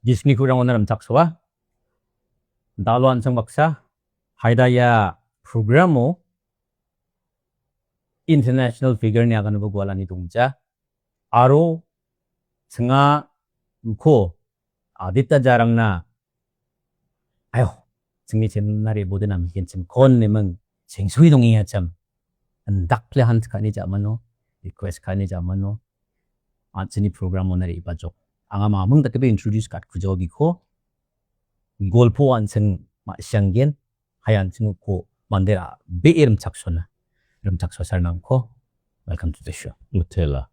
Disney kurang onaram taksoa. Daluan sang baksa. Haidaya programo. International figure niya kanubog wala ni tungja. Aro. Senga. Ko. Adita jarang na. Ayo. Sengi chen nari bodin amhikin chen kon nemang. Sengsui dongiya cham. Andakle hant kani jamano. Request kani jamano. Antsini program onari ibajok. Anga mamung takabe introduce kat kujogi ko. Golpo anseng ma sianggen. Hayan singu ko mandera be iram chaksona. Iram chakso sarnang ko. Welcome to the show. Mutela.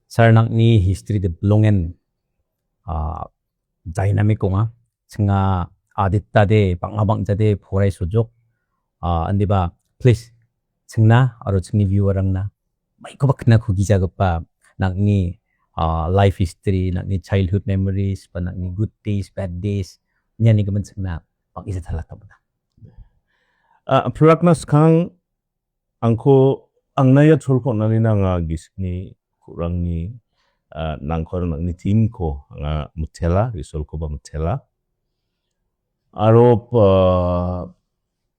Sarnang ni history de blongen dynamic ko nga. Singa adita de pangabang jade poray sujok. Andi ba please singna aro singni viewer ang na. May ko bak na kugija pa nang ni life history, nang ni childhood memories, pa nang ni good days, bad days. Niya ni gaman singna pang isa talata mo na. Praknas kang angko ang naya tolko na rin nga gisni kurang ni nangkor nang ni team ko nga mutela, risol ko ba mutela. Aro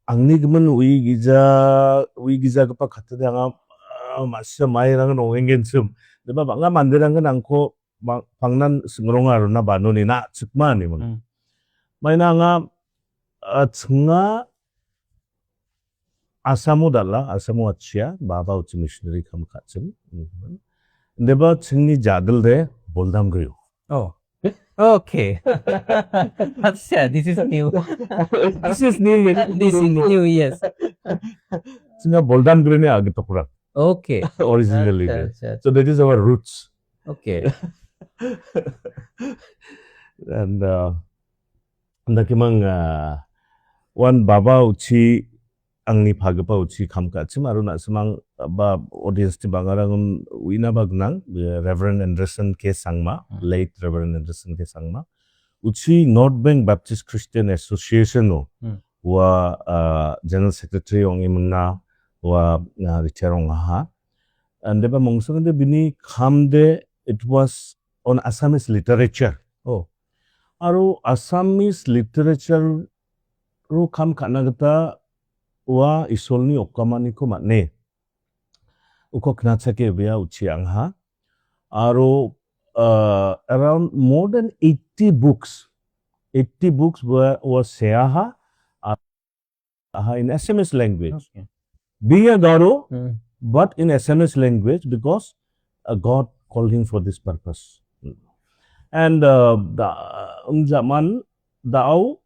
ang ni gaman ui giza kapa katada nga masya mairang nongengen sum. Diba nga mandirang angko pangnan singrong aro na bano ni na tsukma ni mga. May na nga nga Asamo dala, Asamo achia, baba uchi missionary kam kachim. Diba tsingni jadal de boldam griyo. Oh, okay. That's yeah, this is new. This is new. This is new, yes. Tsinga boldam griyo ni agi tokurak. Okay. Originally. That's So that is our roots. okay. And nakimang one baba uchi angni phagapa uchi khamkachim aru nasimang ba audience ti bangarangun uina bagnang Reverend Anderson K Sangma, late Reverend Anderson K Sangma uchi North Bank Baptist Christian Association wa General Secretary ongi munna wa richarong ha and deba mongsong de bini khamde it was on Assamese literature. Oh, aru Assamese literature ru kham kanagata wa isolni okamani ko matne uko knachake bia uchi angha aro around more than 80 books were seaha in SMS language. okay. Bia garo but in SMS language because God called him for this purpose. And the zaman dao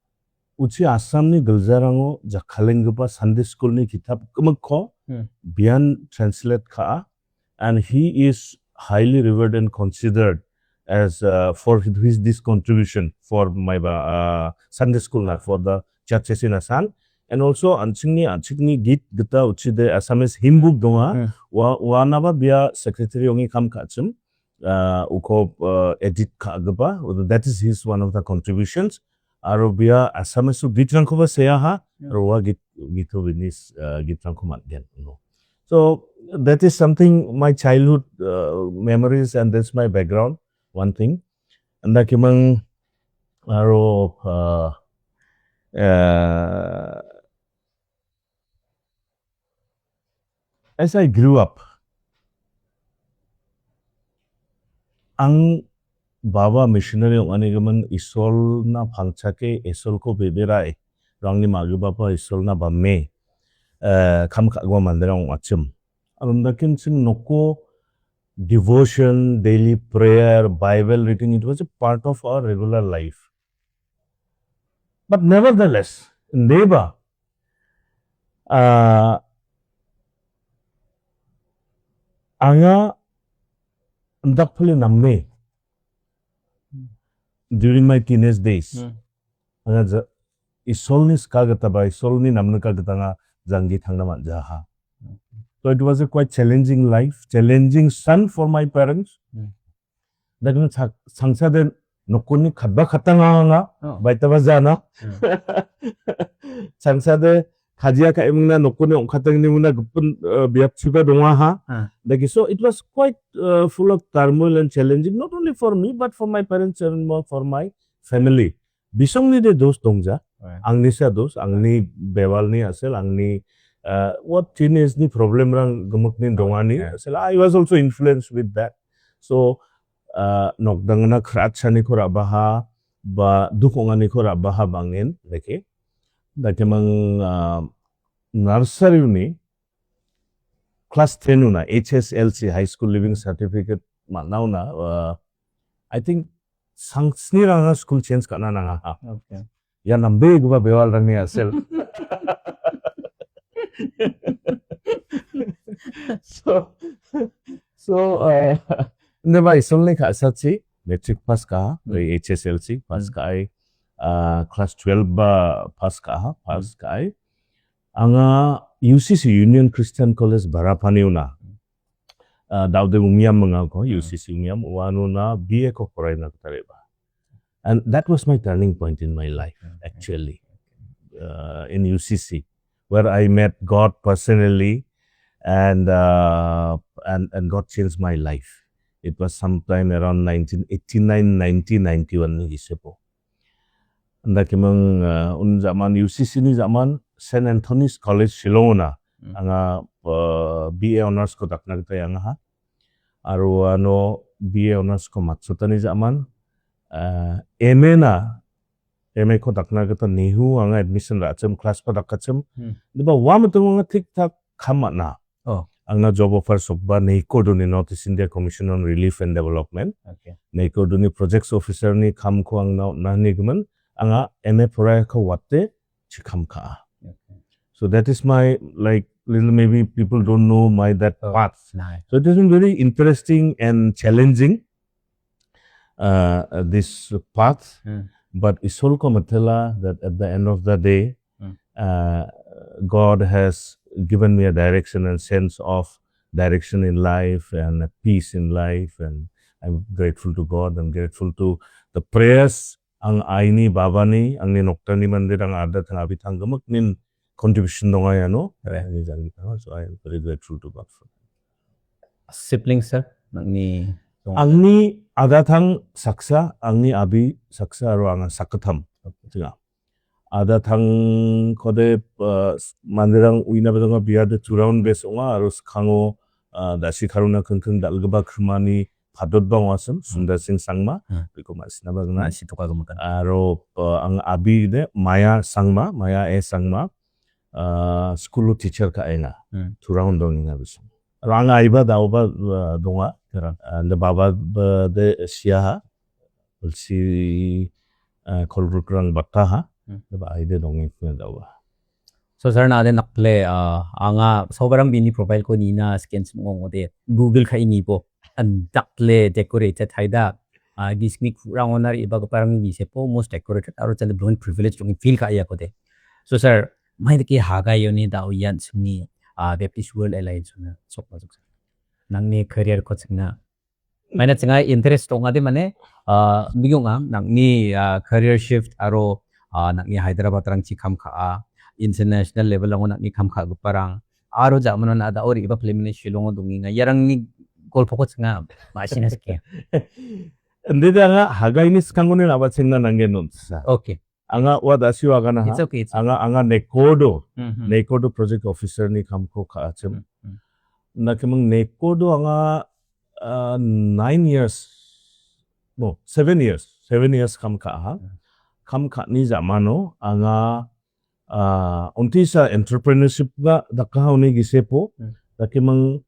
uchi Assam ni gilzarango jakhalengpa Sunday school ni kitab kumko bian translate ka and he is highly revered and considered as for this contribution for my Sunday school na for the churches in Assam and also anchingni git gita uchi de Assamese hymn book donga wa naba bia secretary ongi kam kachim uko edit ka gaba that is his one of the contributions. Arabia Assamese gitrangko ba seyaha rowa gitu binis gitrangko matgen. So that is something my childhood memories and that's my background one thing. And kimang aro as I grew up ang Baba missionary anigaman isol na phangchake isol ko beberai rangni magi baba isol na bamme kham khagwa manderang achim arundakin sing noko devotion daily prayer Bible reading it was a part of our regular life but nevertheless neighbor anga ndakphule namme during my teenage days. Isolni skagata ba isolni namna kagata nga jangi thangna manjaha. So it was a quite challenging life, challenging son for my parents. Dagan sangsa de nokoni khadba khatanga nga baita bazana. Sangsa de Kajia ka imna nokone ongkatang ni muna gupun biap chiba donga ha. So it was quite full of turmoil and challenging, not only for me, but for my parents and for my family. Bisong ni de dos dongja. Angni sa dos, angni bewal ni asel, angni what teenage ni problem rang gemuk ni donga ni asel. I was also influenced with that. So nokdang na kratcha ni ko rabaha ba dukonga ni ko rabaha bangin leke. Dati mang nursery ni class 10 na HSLC High School Living Certificate manau na I think sangsni ranga school change kana na nga. Okay. Ya nambe gua bewal rang ni asel. So neba isolni ka asatsi metric pass ka HSLC pass ka ai class 12 ba pass ka ai anga UCC Union Christian College Barapani una daude umiam mga ko UCC umiam wano na BA ko koray na tareba. And that was my turning point in my life actually in UCC where I met God personally and God changed my life. It was sometime around 1989-1991 ni gisepo. Anda kimang un zaman UCC ni zaman St. Anthony's College Shillong anga BA honors ko dakna kita yang ha. Aro ano BA honors ko matsuta ni zaman MA ko dakna kita nihu anga admission racem class ko dakacem. Diba wam tu nga tik tak kama na. Anga job offer sobba neiko duni Northeast India Commission on Relief and Development. Neiko duni projects officer ni kam ko ang na nigman anga MA proya ko wate chikam ka. So that is my like little maybe people don't know my that path. So it has been very interesting and challenging this path. But isol ko matela that at the end of the day God has given me a direction and sense of direction in life and a peace in life, and I'm grateful to God. I'm grateful to the prayers ang aini baba ni ang ni nokta ni mandir ang ada tang abi tang gamak nin contribution dong ay ano. So I am very grateful to God for that. Siblings sir ni ang ni ada tang saksa ang ni abi saksa aro ang sakatam tinga ada tang kode mandirang uina bedonga biade turaun besonga aro kango dasi karuna kengkeng dalgeba krmani padotbang wasem Sundar Singh Sangma biko masina bagna situka gemukan aro ang abi de Maya Sangma Maya Sangma school teacher ka enga turaun dong nga besong aro ang aiba dauba donga and the baba de siaha ulsi kolrukrang bataha diba ay de dong nga daw. So sir na ade nakle anga sobrang bini profile ko nina skins mo ngode Google ka inipo and dakle decorated haida gismi kurang onar iba ko parang ni sepo most decorated aro chale blowing privilege jong feel ka iya ko de. So sir mai de ki haga yoni daw yan suni Baptist World Alliance na sokpa sok nangni career ko chingna mai na chinga interest tong ade mane bigong nangni career shift aro nakni Hyderabad rang chikam ka international level ang nakni kam ka parang aro jamano na da ori iba preliminary Shillong dungi nga yarang ni golf ko nga masinas ke Ande da nga haga inis kangone abat singna nange nonsa. Okay. Anga wa dasi wa gana ha. It's okay. Anga nekodo project officer ni kam ko ka achem. Na kemang nekodo anga 7 years kam ka ha. Kam ka ni zamano anga untisa entrepreneurship ga dakaw ni gisepo dakimang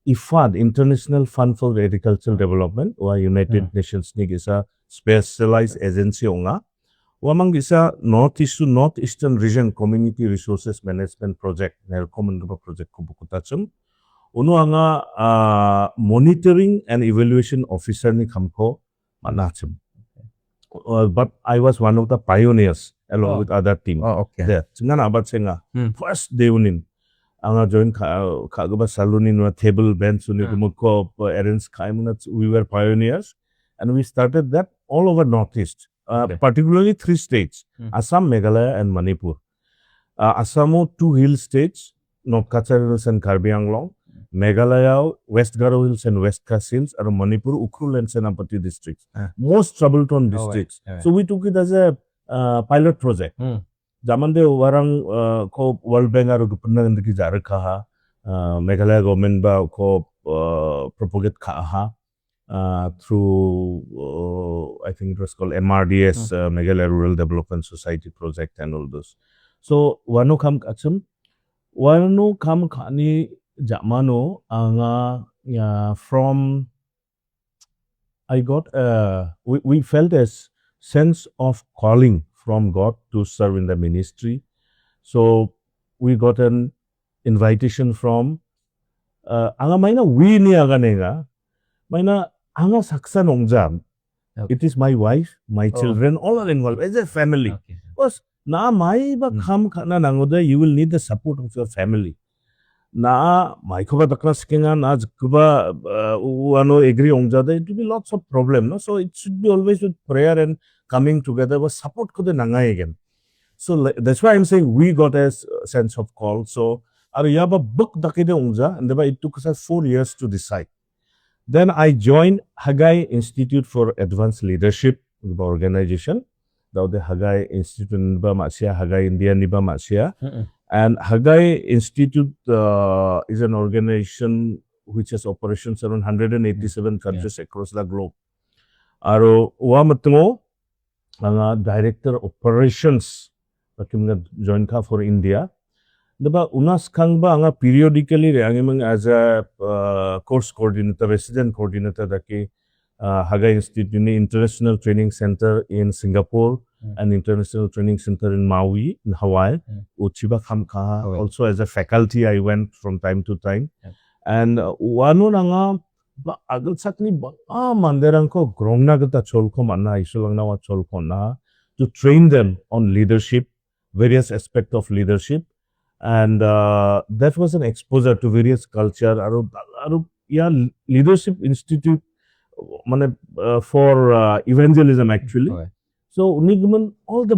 IFAD International Fund for Agricultural Development wa United Nations ni gisa specialized agency nga wa mang gisa Northeast to Northeastern Region Community Resources Management Project na common project ko bukutachum uno anga monitoring and evaluation officer ni kamko manachum. But I was one of the pioneers along with other team. Okay. There. Singa abat singa. First day unin. Anga join kagaba salunin wa table bench uni kumko arrange kaimunat. We were pioneers and we started that all over Northeast. Particularly 3 states. Assam, Meghalaya and Manipur. Assamo 2 hill states, North Kachar Hills and Karbi Anglong, Meghalaya, West Garo Hills and West Khas Hills, and Manipur, Ukhrul and Senapati districts. Most trouble-torn districts. So we took it as a pilot project. Jamande warang ko World Bank aro gupna ndiki jar kha Meghalaya government ba ko propagate kha through I think it was called MRDS Meghalaya Rural Development Society project and all those. So wano kam kachum wano kam khani jamano anga from I got we felt a sense of calling from God to serve in the ministry. So we got an invitation from anga maina we ni aga nega maina anga saksa nongja. It is my wife, my children, all are involved as a family. Because na mai ba kham khana nangoda you will need the support of your family. Na mai khoba takna skinga na kuba wano agree ongjada it will be lots of problem, no? So it should be always with prayer and coming together was support ko de nangai again. So that's why I'm saying we got a sense of call. So aru yaba book dakide ongja and it took us 4 years to decide. Then I joined Hagai Institute for Advanced Leadership organization. The Hagai Institute niba masia Hagai India niba masia. And Hagai Institute is an organization which has operations around 187 countries across the globe. Aro wa matungo anga director operations bakimga join ka for India. Daba unas kangba anga periodically reangimang as a course coordinator, resident coordinator daki Hagai Institute International Training Center in Singapore and International Training Center in Maui in Hawaii. Uchiba Khamkaha. Also as a faculty I went from time to time. And wano nanga agal sakni manderangko grongna gata cholko manna isulangna wa cholko na to train them on leadership, various aspects of leadership. And that was an exposure to various culture. Aru Leadership Institute for evangelism actually. So Nigman, all the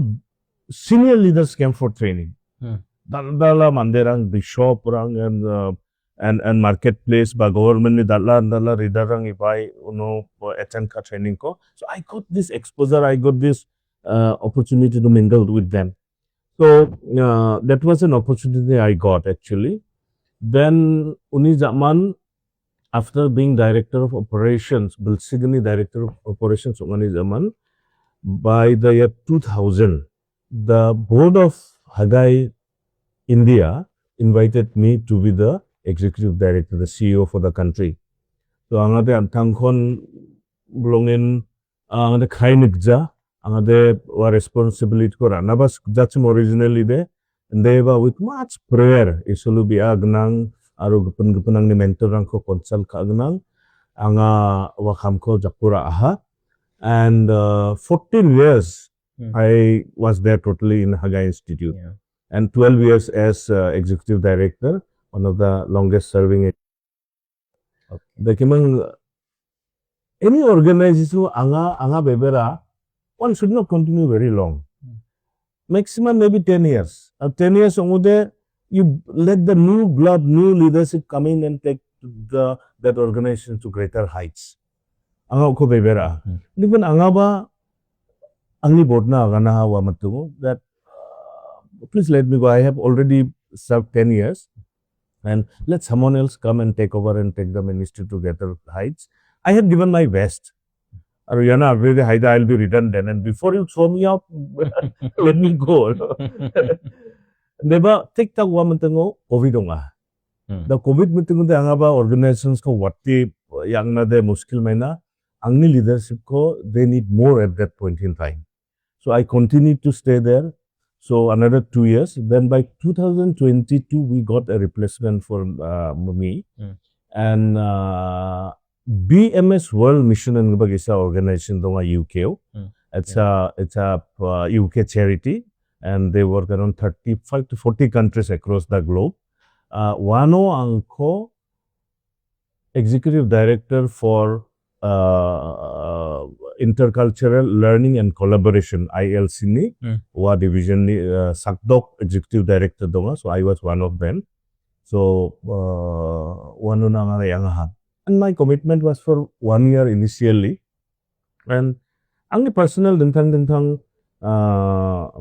senior leaders came for training. Dala manderang bishop rang and marketplace ba government ni dala ridarang ibai attend ka training ko. So I got this exposure, I got this opportunity to mingle with them. So that was an opportunity I got actually. Then Uni Zaman, after being director of operations, Bilsigani director of operations Uni Zaman, by the year 2000, the board of Hagai India invited me to be the executive director, the CEO for the country. So angade antangkon blongin angade kainikja angade wa responsibility ko ranabas jachim originally de and they were with much prayer isulu bi agnang aru gupen ni mentor rang ko consult ka agnang anga wa khamko jakura aha. And 14 years I was there totally in Hagai Institute and 12 years as executive director, one of the longest serving. The kimang any organization anga bebera, one should not continue very long. Maximum maybe 10 years. 10 years you let the new blood, new leadership come in and take that organization to greater heights. Anga ko bebera. Even anga ba angni board na agana wa matugo that please let me go. I have already served 10 years and let someone else come and take over and take the ministry to greater heights. I have given my best. I'll be redundant and before you throw me out, let me go. Never take the woman to go COVID. The COVID meeting the anga ba organizations ko wati yang na de muskil maina. Angni leadership ko, they need more at that point in time. So I continued to stay there. So another 2 years. Then by 2022, we got a replacement for me. And BMS World Mission and Bagisa organization in UK. It's a UK charity. And they work around 35 to 40 countries across the globe. Wano Angko, executive director for intercultural learning and collaboration ILC ni wa division ni Sakdok executive director donga, so I was one of them. So wano na nga yang and my commitment was for 1 year initially, and ang personal dentang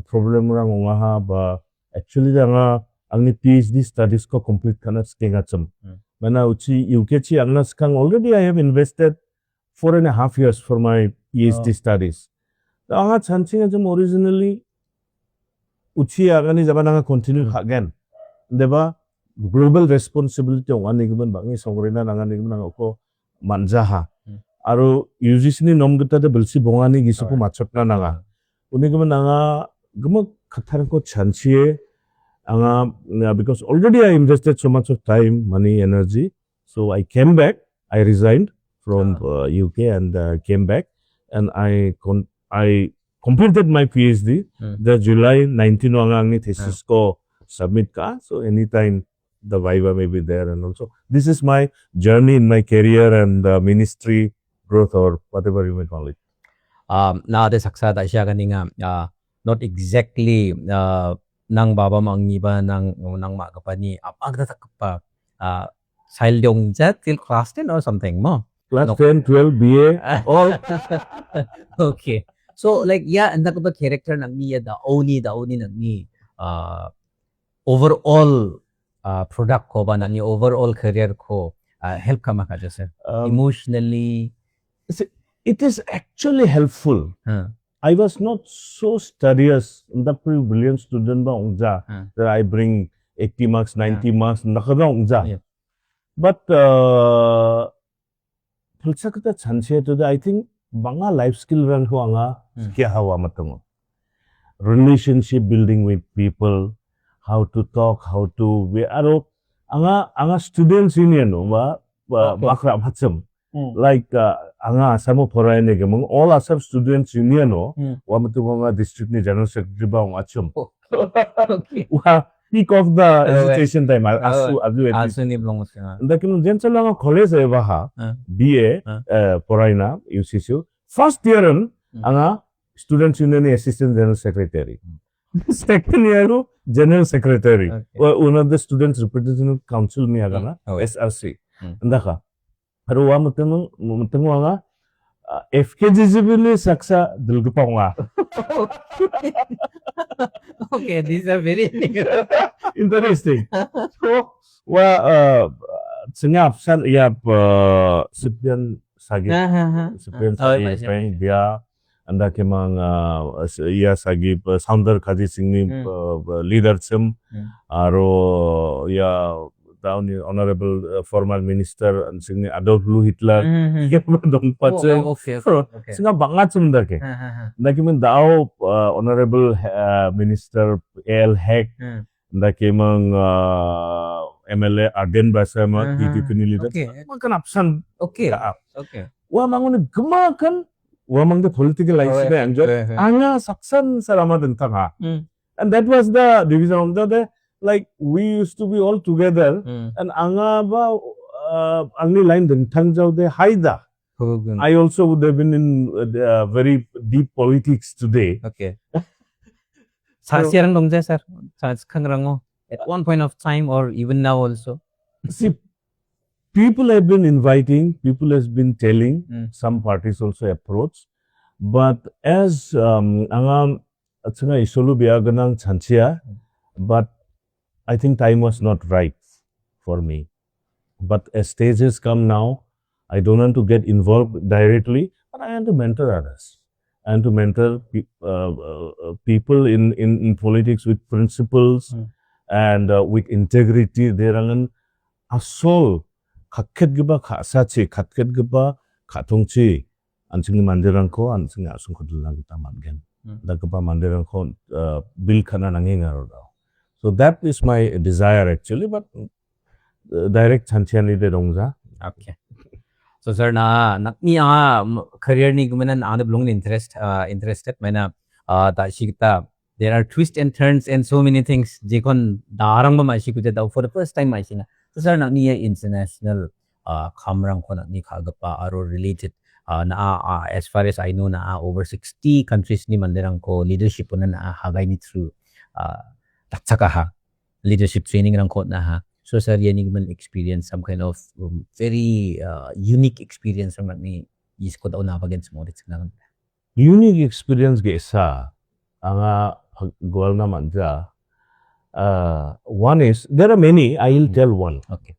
problem rang nga ba actually nga ang PhD studies ko complete kana skenga chum mana uchi UK chi angna skang already I have invested 4.5 years for my PhD studies. Anga chanching jum originally uchi agani jabana continue again deba global responsibility ong ani given bangi songrena nangani given ko manjaha aru UGC ni nomgita de belsi bongani gisupu machotna nanga uni given nanga gum khatharan ko chanchie anga because already I invested so much of time, money, energy. So I came back. I resigned from UK and came back, and I completed my PhD. The July 19 ang thesis ko submit ka. So anytime the viva may be there, and also this is my journey in my career and ministry growth or whatever you may call it. Na de saksa da siya ganinga not exactly nang baba mangiba nang mga ni apag pa sailongja till class 10 or something mo class 10 12 BA all okay, so like yeah, and the character nang niya the only nang ni overall product ko ba nang overall career ko help ka maka sir emotionally. It is actually helpful. I was not so studious, the pretty brilliant student ba ongja that I bring 80 marks, 90 marks, nakada ongja. But pulsa kita chanche to I think banga life skill ran ko anga kya hawa matango. Relationship building with people, how to talk, how to be aro anga students union no ba bakra bacham. Like anga asamo porayane gemong all asam students union no wa matugonga district ni general secretary ba ong achum Okay, wa peak of the hesitation time asu ni blong nga ndakim jencha lang college e ba ha BA porayna UCC first year anga students union ni assistant general secretary second year general secretary one of the students representative council ni agana SRC ndaka Pero wa mutengo nga FKGGBili saksa dulgupa nga. Okay, these are very Interesting. So wa sengap san ya Sipian Sagi dia anda kemang ya Sagi founder kaji singni leader sim aro ya down honorable former minister and sing Adolf Hitler dong pache singa bangat sumdake ndakimen dao honorable minister AL Heck ndakimang MLA Arden Basama kini leader makan absan okay wa mangun gemakan wa mangde political life na enjoy anga saksan salama dentanga and that was the division of the like we used to be all together and anga ba angni line dentang jaw de haida I also would have been in very deep politics today. Okay. Sasirang dongja sir kangrang at one point of time or even now also. See, people have been inviting, people has been telling, some parties also approach, but as anga atsunga isolu biaganang chanchia, but I think time was not right for me. But as stages come now, I don't want to get involved directly, but I want to mentor others. And to mentor people in politics with principles and with integrity. There are a soul, kakket giba kasachi, kakket giba katongchi, anjing mandirangko, anjing asung kodulang kita mangen. Dagapa mandirangko bil kana nangingar. So that is my desire actually, but direct chanchian ide dongja. Okay. So sir na career ni gumanan ane belong interested mana ta shikta there are twists and turns and so many things jekon darang ma shikuja da for the first time I sina. So sir na international kamrang ko na ni khagapa aro related As far as I know, over 60 countries ni mandirang ko leadership po na hagay ni through tatsaka ha leadership training rang ko na ha. So sir, yan yung experience, some kind of very unique experience rang ni is ko daw na against mo rit sa unique experience ge sa anga goal na manja. One is there are many. I will tell one. Okay.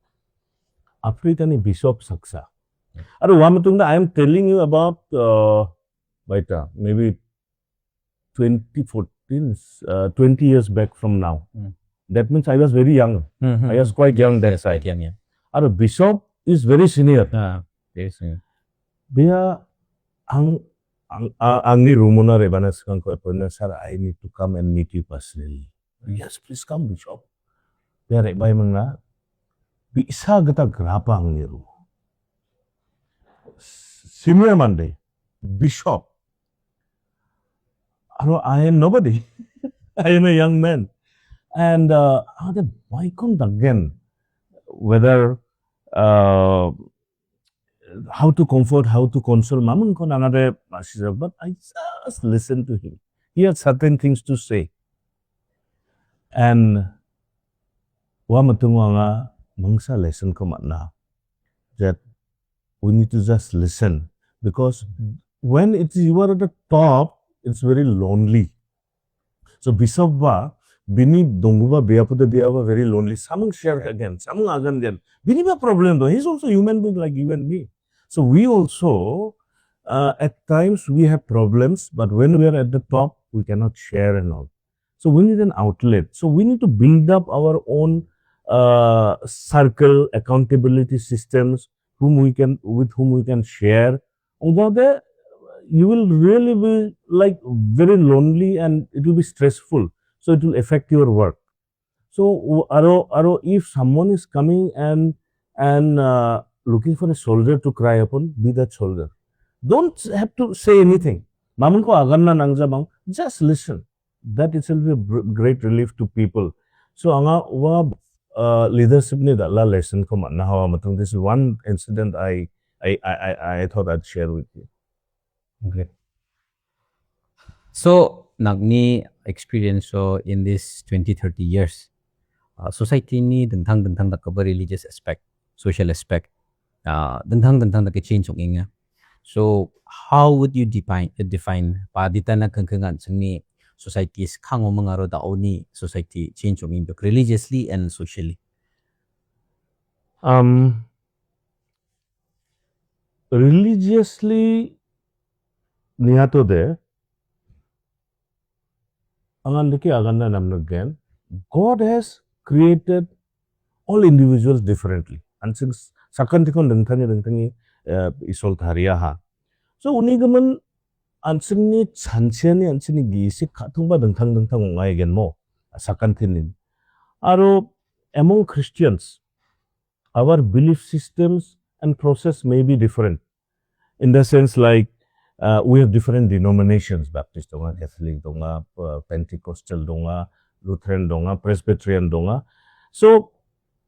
Africa ni Bishop Saksa. Aro wamatung na I am telling you about maybe 2014, 20 years back from now. That means I was very young. I was quite young that side. Young, yeah. Aro Bishop is very senior. Very senior. Biya ang ni rumuna rebanas kan ko sir, I need to come and meet you personally. Yes, please come, Bishop. Biya rebay mga bisa gata grapa ang niru. Senior Monday, Bishop. I am nobody. I am a young man. And why can't again, whether how to comfort, how to console, Mamun kon another, but I just listen to him. He had certain things to say. And wamatunga mangsa lesson ko na that we need to just listen, because when you are at the top, it's very lonely. So Bishop ba bini donguba beapuda diaba very lonely. Samung share again, samung agan then. Bini ba problem though? He's also human being like you and me. So we also at times we have problems, but when we are at the top, we cannot share and all. So we need an outlet. So we need to build up our own circle, accountability systems, with whom we can share. Although you will really be like very lonely and it will be stressful. So it will affect your work. So if someone is coming and looking for a shoulder to cry upon, be that shoulder. Don't have to say anything. Mamun ko agan na nangja just listen. That itself will be a great relief to people. So anga leadership ni dala lesson ko na hawa matong. This is one incident I thought I'd share with you. Okay. So nagni experience so in this 20-30 years, society ni dentang da cover religious aspect, social aspect, dentang da ke change ong inga. So how would you define pa dita na kangkangan ni societies kango mga ro da ni society change ong indok religiously and socially? Religiously niyato de angan deki aganda namnagyan, God has created all individuals differently. And since sakantikon dengtangi isol tharia ha. So unigaman ansini chanchani ansini gisi katungba dengtang ungai again mo sakantinin. Aro among Christians, our belief systems and process may be different. In the sense like we have different denominations, Baptist donga, Catholic donga, Pentecostal donga, Lutheran donga, Presbyterian donga. So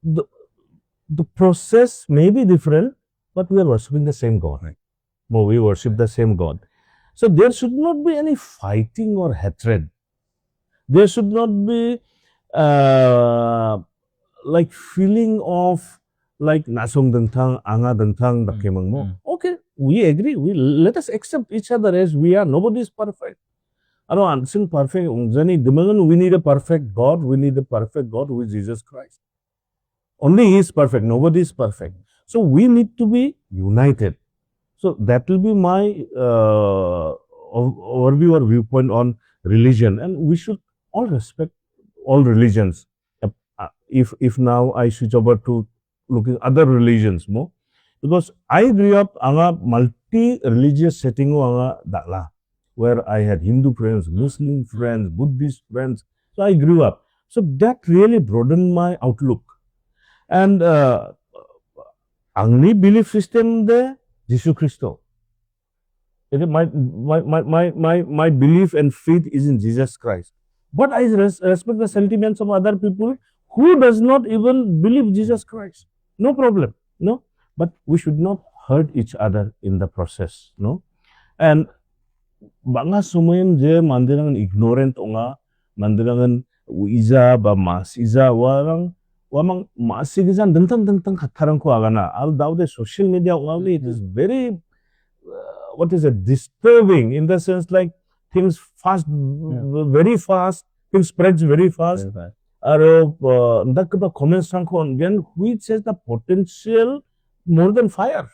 the process may be different, but we are worshiping the same God. Right? We worship the same God. So there should not be any fighting or hatred. There should not be like feeling of like nasong dentang, anga dentang, dakemang mo. Okay, we agree. Let us accept each other as we are. Nobody is perfect. Ano ansing perfect. We need a perfect God. We need a perfect God who is Jesus Christ. Only He is perfect. Nobody is perfect. So we need to be united. So that will be my overview or viewpoint on religion, and we should all respect all religions. If now I switch over to looking other religions more, because I grew up in a multi-religious setting where I had Hindu friends, Muslim friends, Buddhist friends. So I grew up. So that really broadened my outlook. And angni belief system de Jesus Christo. My belief and faith is in Jesus Christ. But I respect the sentiments of other people who does not even believe Jesus Christ. No problem. No. But we should not hurt each other in the process, no? And banga sumayin je mandirangan ignorant onga, mandirangan uiza ba masiza warang wamang masigizan dentang khatarang ko agana. Al daude social media onga it is very what is it, disturbing in the sense like things fast, very fast, things spreads very fast. The comments again, which has the potential more than fire,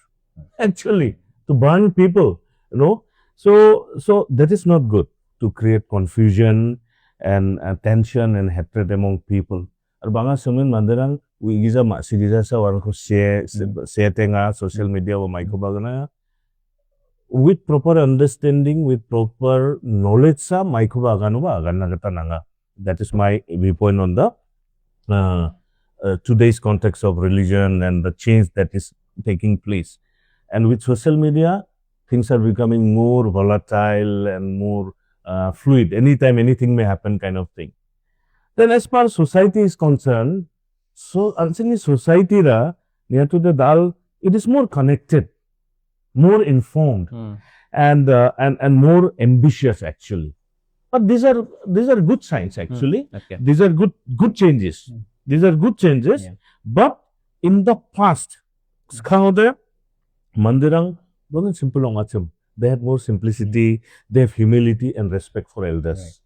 actually, to burn people, you know. So that is not good, to create confusion and tension and hatred among people. Banga semen mandarang wigiza masigiza sa warang ko share tenga social media wa maiko bagana with proper understanding, with proper knowledge sa maiko bagano ba agana kata nanga. That is my viewpoint on the today's context of religion and the change that is taking place. And with social media, things are becoming more volatile and more fluid. Anytime anything may happen, kind of thing. Then as far as society is concerned, so actually society ra near to the dal, it is more connected, more informed, and more ambitious actually. But these are good signs actually. Okay. These are good changes. These are good changes. Yeah. But in the past, mandirang don't simple ongachum. They have more simplicity. They have humility and respect for elders.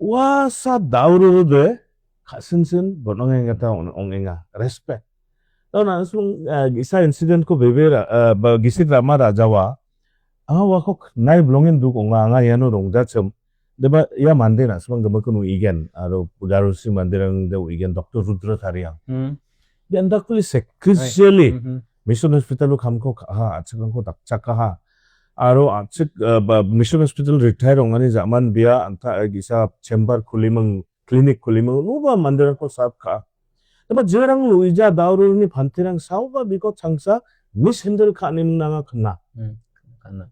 Wasa dauro de kasinsin bonongenga ta ongenga respect. Now na sung isa incident ko bebera gisit rama rajawa. Wakok nai blongin duk onga nga yano dongjachum. Deba ya mandira semang gama kunu igen aro pugarusi mandirang de igen Dr. Rudra Tharia. Then Dr. sacrificially mission hospital kamko ha achikangko dakchaka ha aro achik mission hospital retire ongani zaman bia anta gisa chamber khulimang clinic khulimang nuba mandirang ko sab kha. Deba jerang luija dauru ni bhantirang sauba biko changsa mishandle khanim nanga khna.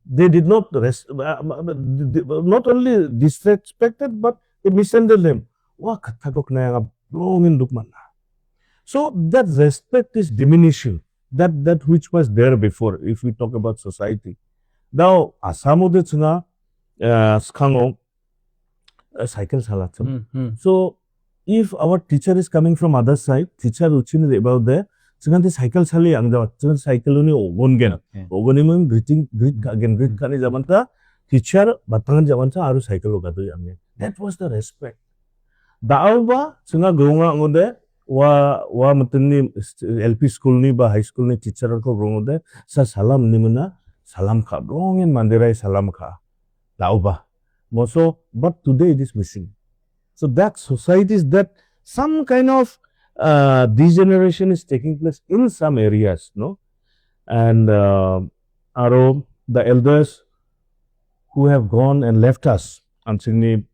They did not not only disrespected, but they mishandled them. So that respect is diminishing. That which was there before, if we talk about society. Now, Asamude tsunga skango cycle salatsum. So if our teacher is coming from other side, teacher uchini about there. Sekarang cycle sali ang jawat, cycle ni ogon gen, ogon ni mung greet kani zaman ta teacher batangan zaman ta aru cycle oga tu yang. That was the respect. Daaw ba senga gonga ngode wa matni LP school ni ba high school ni teacher ko ngode sa salam ni muna salam kha rongin mandirai salam kha. Daaw ba. So but today it is missing. So that society is that some kind of degeneration is taking place in some areas, no? And the elders who have gone and left us, Ansingni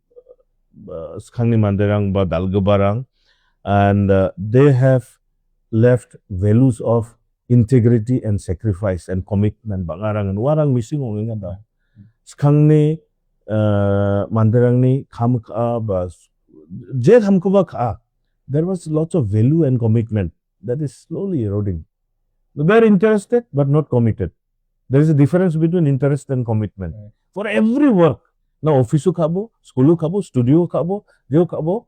Skangni Mandirang ba Dalgabarang, and they have left values of integrity and sacrifice and commitment. Bangarang and warang missing onginga da. Skangni Mandirang ni kam ka ba je hamko ba ka. There was lots of value and commitment that is slowly eroding. They are interested but not committed. There is a difference between interest and commitment. For every work, now office kabo, school kabo, studio kabo, jo kabo,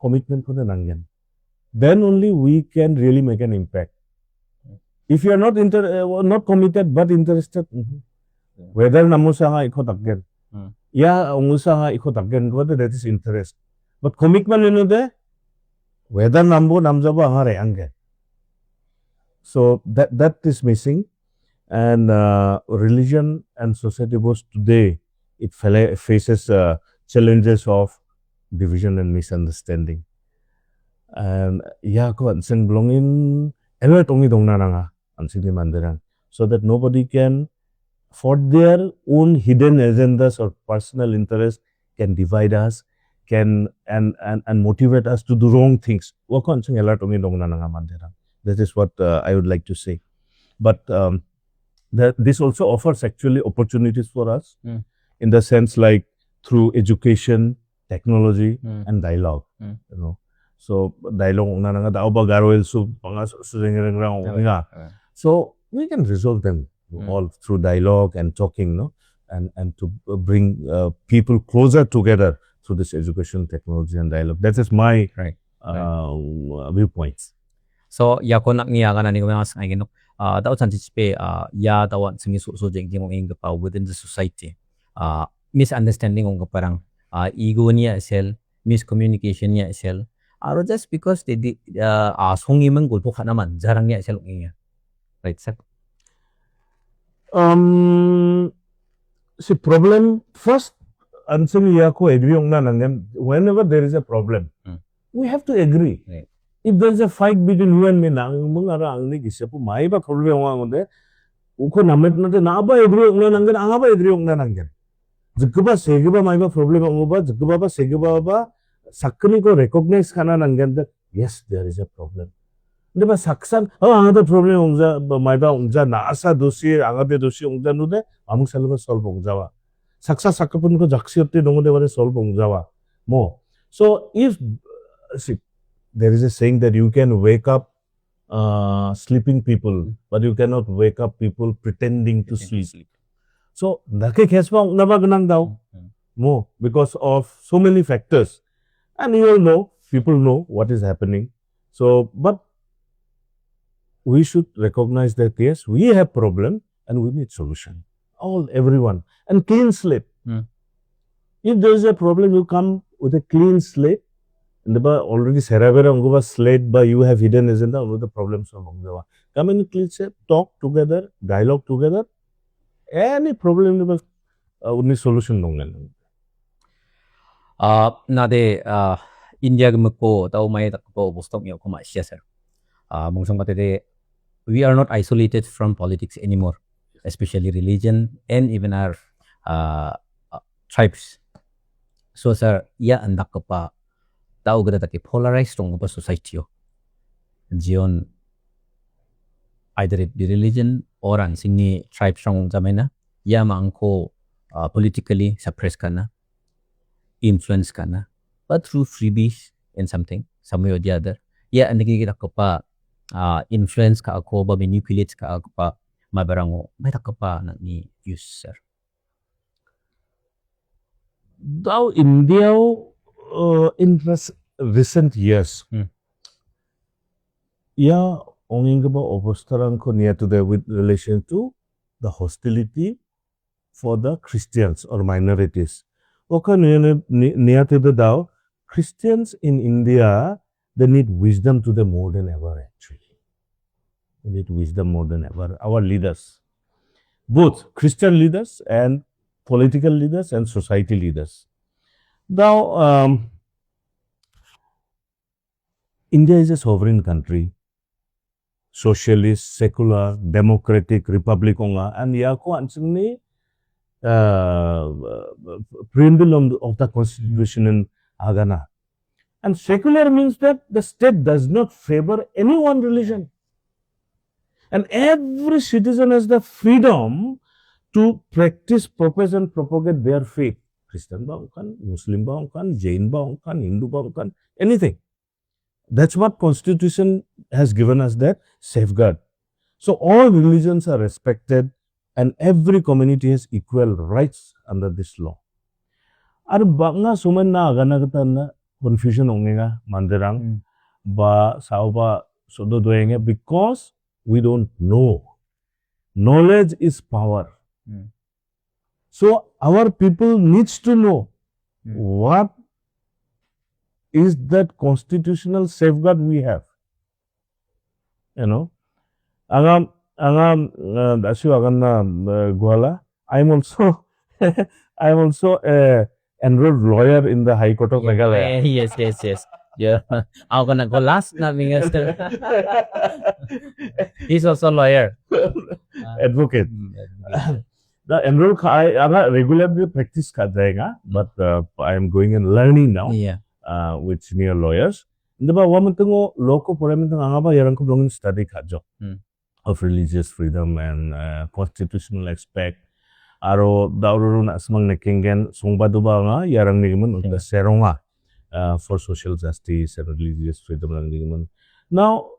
commitment ko na nangyan. Then only we can really make an impact. If you are not committed but interested, whether namusa nga iko takgen, ya ungusa nga iko takgen, whether that is interest. But commitment you know there. Whether nambo namjaba hare ange. So that is missing, and religion and society both today it faces challenges of division and misunderstanding. And ya ko anseng belongin alert ongi dongna nanga ansing di mandirang, so that nobody can for their own hidden agendas or personal interests can divide us. Can and motivate us to do wrong things. That is what I would like to say. But this also offers actually opportunities for us in the sense like through education, technology, and dialogue. You know, so dialogue so we can resolve them all through dialogue and talking, no, and to bring people closer together through this education, technology, and dialogue. That is my viewpoints. So yakon nak niya kana ni mas ay gino daw san spe ya daw singi so jeng jeng ing pa within the society misunderstanding ong parang ego niya sel miscommunication niya sel aro just because they songi man gulpo kana man jarang niya sel ngiya right sir see problem first anseng ya ko agree ong na nangem whenever there is a problem we have to agree. Right. If there is a fight between you and me, nang mungara ang ni gisa po mai ba problem ang ngonde uko namet nate na ba agree ong na nanggen ang ba agree ong na nanggen jikba segba mai ba problem ang ba jikba ba segba ba sakni ko recognize kana nanggen that yes there is a problem 근데 봐 saksan ang problem ong ja mai ba ong ja na asa dosi ang be dosi ong ja nude amung salba solve ong jawa saksa sakapun ko jaksiotte nongode bare solve ong jawa mo so if see there is a saying that you can wake up sleeping people, but you cannot wake up people pretending to sleep. So, more because of so many factors. And you all know, people know what is happening. So, but we should recognize that yes, we have problem and we need solution. Everyone. And clean slate. If there is a problem, you come with a clean slate. And already Sarabera Unguva slate by you have hidden agenda all the problems of Ungawa. Come in clean shape, talk together, dialogue together. Any problem only solution nongan. Nade India gumko tao may takpo bostom yo kuma siya sir. Mungsong patete we are not isolated from politics anymore, especially religion and even our tribes. So sir, ya andak ko pa tao gada taki polarized tong ba society yo. Jion either it be religion or an singni tribe strong jamena ya maangko politically suppress kana influence kana but through freebies and something some way or the other ya andiki kita ko pa influence ka ako ba manipulate ka ako pa mabarango may ka pa na ni user Now India in recent years, yeah, ongingaba obostaran ko near to the with relation to the hostility for the Christians or minorities. Okay, near to the Dao, Christians in India, they need wisdom to the more than ever actually. They need wisdom more than ever. Our leaders, both Christian leaders and political leaders and society leaders. Now, India is a sovereign country, socialist, secular, democratic, republic, and yako ansingni preamble of the constitution in Agana. And secular means that the state does not favor any one religion. And every citizen has the freedom to practice, profess, and propagate their faith. Christian kan, Muslim kan, Jain kan, Hindu kan, anything. That's what Constitution has given us that safeguard. So all religions are respected and every community has equal rights under this law. Ar banga suman na agana na confusion ongenga manderang ba sauba sodo doenge because we don't know. Knowledge is power. So our people needs to know what is that constitutional safeguard we have. You know, agam dasyu agana gwala. I'm also a enrolled lawyer in the High Court of Meghalaya. Yes. Yeah, I'm gonna go last na minister. He's also a lawyer. Advocate. The enroll I regularly practice but I am going and learning now. Yeah. With senior lawyers. Hindi ba wamantungo loko poramentang angaba yarang ko belongin study kajo of religious freedom and constitutional aspect. Aro daurun asmang nekingen songbadu ba nga yarang nigiman the seronga for social justice and religious freedom lang nigiman. Now,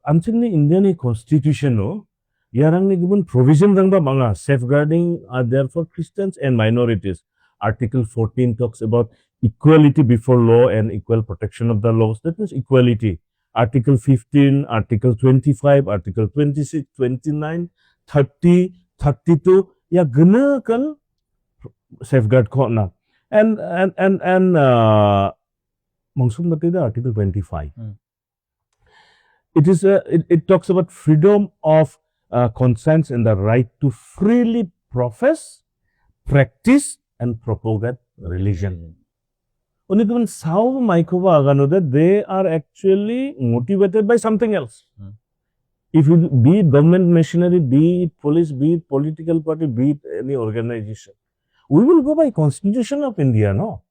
until the Indian constitution no Yarang ni given provision rang ba manga safeguarding are there for Christians and minorities. Article 14 talks about equality before law and equal protection of the laws. That means equality. Article 15, Article 25, Article 26, 29, 30, 32. Ya gana kan safeguard ko na. And mangsum na Article 25. It talks about freedom of conscience and the right to freely profess, practice, and propagate religion. Only given Sao Maikova Agano that they are actually motivated by something else. If you be it government machinery, be it police, be it political party, be it any organization, we will go by Constitution of India, no?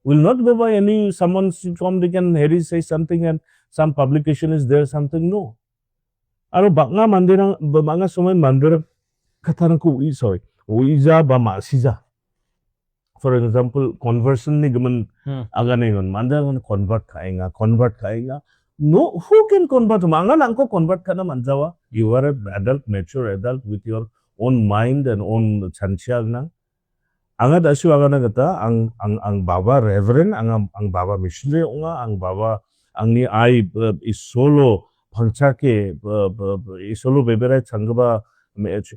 We will not go by any someone from they can Harry say something and some publication is there, something, no. Aro banga mandirang banga somay mandirang katarang ko sorry, uiza ba masiza. For example, conversion ni gaman aga na yun, mandirang convert kainga. No, who can convert? Manga lang ko convert ka na manjawa. You are an adult, mature adult with your own mind and own chansyag na. Anga dasu aga na kata ang baba reverend, ang baba missionary nga, ang baba ang ni ay is solo pangchake is solo beberai changba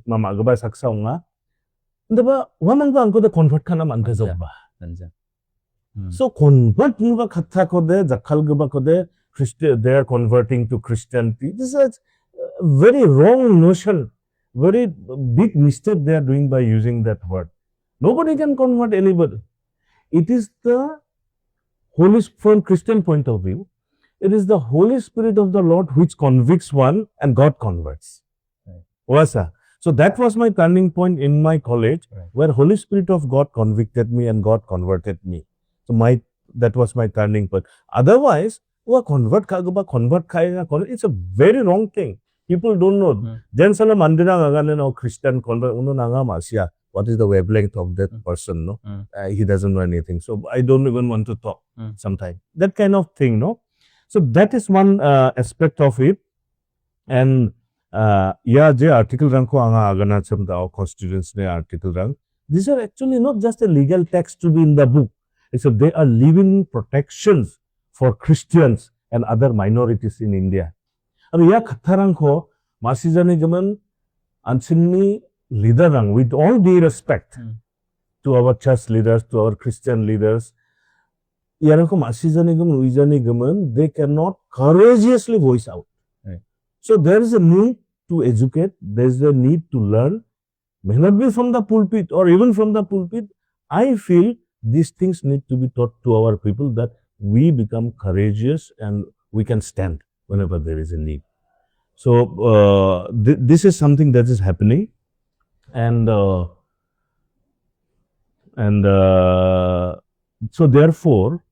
mama agba saksa nga. Ndaba wamang ba angko da convert kana mangazo ba. So convert nga kata ko de jakal gba ko de Christian, they are converting to Christianity. This is a very wrong notion, very big mistake they are doing by using that word. Nobody can convert anybody. It is the Holy from Christian point of view. It is the Holy Spirit of the Lord which convicts one and God converts. Right. So that was my turning point in my college, where Holy Spirit of God convicted me and God converted me. So that was my turning point. Otherwise, convert it's a very wrong thing. People don't know. Then sala mandira no Christian convert uno nanga masya. What is the wavelength of that person? No, he doesn't know anything. So I don't even want to talk sometimes. That kind of thing, no. So that is one aspect of it. And je article rang ko anga agana cham da constituents ne article rang. These are actually not just a legal text to be in the book. So they are living protections for Christians and other minorities in India. And ya khatharang ko masijani gaman ansinni leader rang with all due respect to our church leaders, to our Christian leaders. Yarang ko masijani gaman uijani gaman they cannot courageously voice out. So there is a need to educate, there is a need to learn, may not be from the pulpit or even from the pulpit. I feel these things need to be taught to our people that we become courageous and we can stand whenever there is a need. So this is something that is happening, and so therefore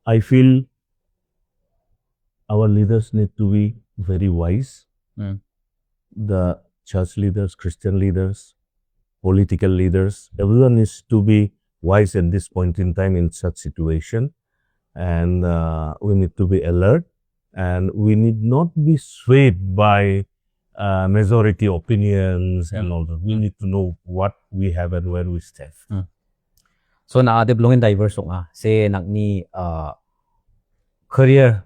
I feel our leaders need to be very wise. The church leaders, Christian leaders, political leaders, everyone needs to be wise at this point in time in such situation. And we need to be alert, and we need not be swayed by majority opinions and all that. We need to know what we have and where we stand. So naade blongin diverse nga say nakni career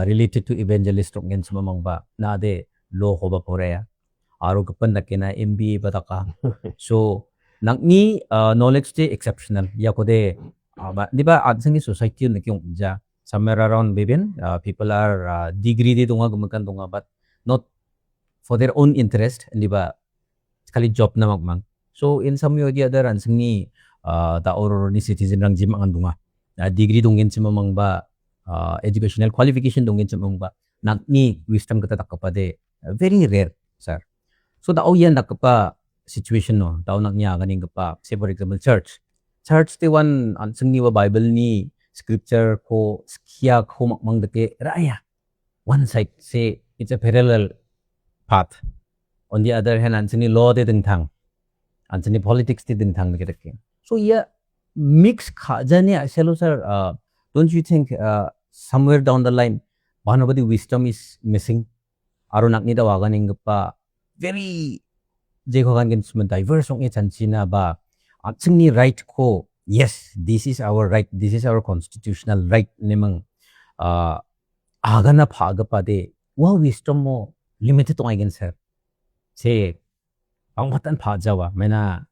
related to evangelist ngin sumamang ba naade law ko ba korea aro kapan nakina MBA ba taka. So nakni knowledge de exceptional yakode di ba adsang society nakyong ja somewhere around bibin people are degree de dunga gumakan dunga but not for their own interest, di ba kali job na magmang. So in some way or the other ansang ni taor ni citizen rang jim ang dunga degree dungin si mamang ba educational qualification dungin si mamang ba nakni wisdom kata takapade very rare sir. So dao yan nakapa situation no dao naknya kaning kapa say for example church te wan ansang ni wa Bible ni scripture ko skya ko makmang dake raya one side say it's a parallel path, on the other hand ansang ni law de dingtang ansang ni politics de dingtang dake. So yeah mix khajani aselo sir don't you think somewhere down the line one of the wisdom is missing aro nakni dawagan ing pa very 제거간 겐스면 diverse ong chanchina ba atsingni right ko yes this is our right, this is our constitutional right nemang agana phaga pade wa wisdom mo limited tong again sir se pangmatan phajawa mena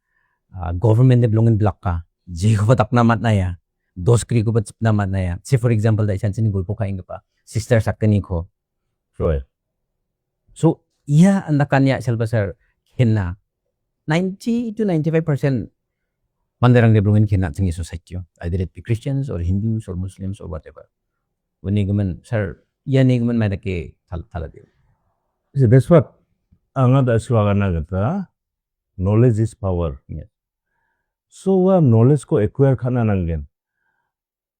government ne blongin block ka jego takna mat na ya dos kri ko bat na mat na ya say for example da chanchini gulpo kaing pa sister sakani ko so iya andakanya selba sir hinna 90 to 95% mandarang deblongin kina tingi society either it be Christians or Hindus or Muslims or whatever unigaman sir yanigaman madake thala de See, that's what anga da swagana gata knowledge is power. Yes. So knowledge ko acquire khana nangen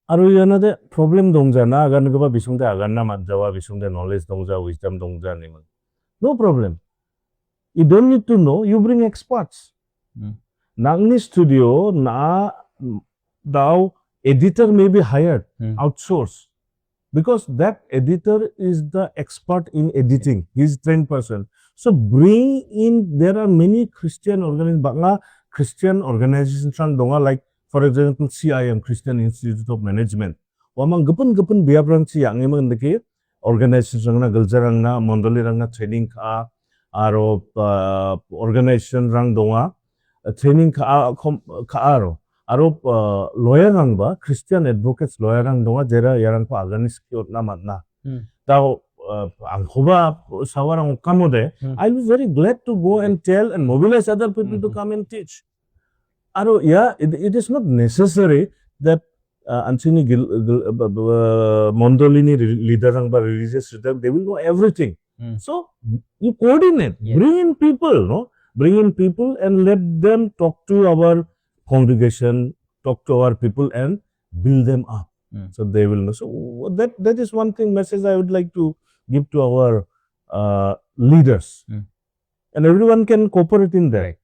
aru yana de problem dongja na agan gaba bisungde agan na manjawa bisungde knowledge dongja wisdom dongja ni no problem. You don't need to know, you bring experts. Nangni studio na the editor may be hired, outsource. Because that editor is the expert in editing. He is trained person. So bring in, there are many Christian organizations like, for example, CIM, Christian Institute of Management. Wamang gapun biabrang si yang imang deke organizations rangna galjarangna mondoli rangna training ka aro organization rang donga training ka aro lawyer rang ba Christian advocates lawyer rang donga jera yarang ko aganis ki otna matna tao anghoba sawarang kamode I'll be very glad to go and tell and mobilize other people to come and teach aro it is not necessary that Anthony Mondolini leader rang ba religious leader they will know everything. So you coordinate, bring in people, no? Bring in people and let them talk to our congregation, talk to our people and build them up. So they will know. So that is one thing message I would like to give to our leaders. And everyone can cooperate in that.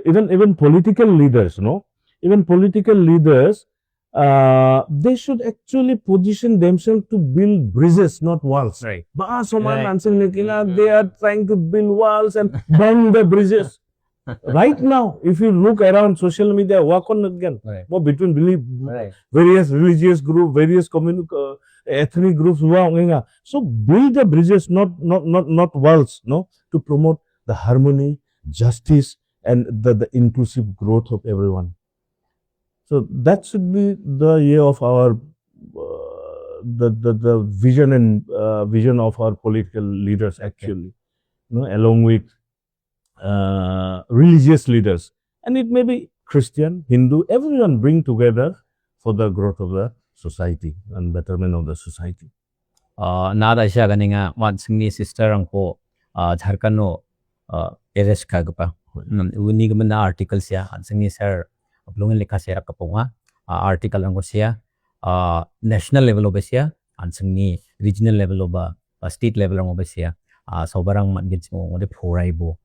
Even political leaders, no? Even political leaders, they should actually position themselves to build bridges, not walls. Right. They are trying to build walls and burn the bridges. Right now, if you look around social media, walk on again. Between various religious groups, various ethnic groups. So build the bridges, not walls, no, to promote the harmony, justice, and the inclusive growth of everyone. So that should be the year of our the vision and vision of our political leaders actually, along with religious leaders, and it may be Christian, Hindu, everyone bring together for the growth of the society and betterment of the society. Nada siya ganinga mansingni sister angko Jharkhand arrest kagpa unigaman na article siya ansingni sir Blungin lekha serak kapunga article angko siya national level oba siya ansingni regional level oba state level oba siya sobarang matgits mo ngode phoraibo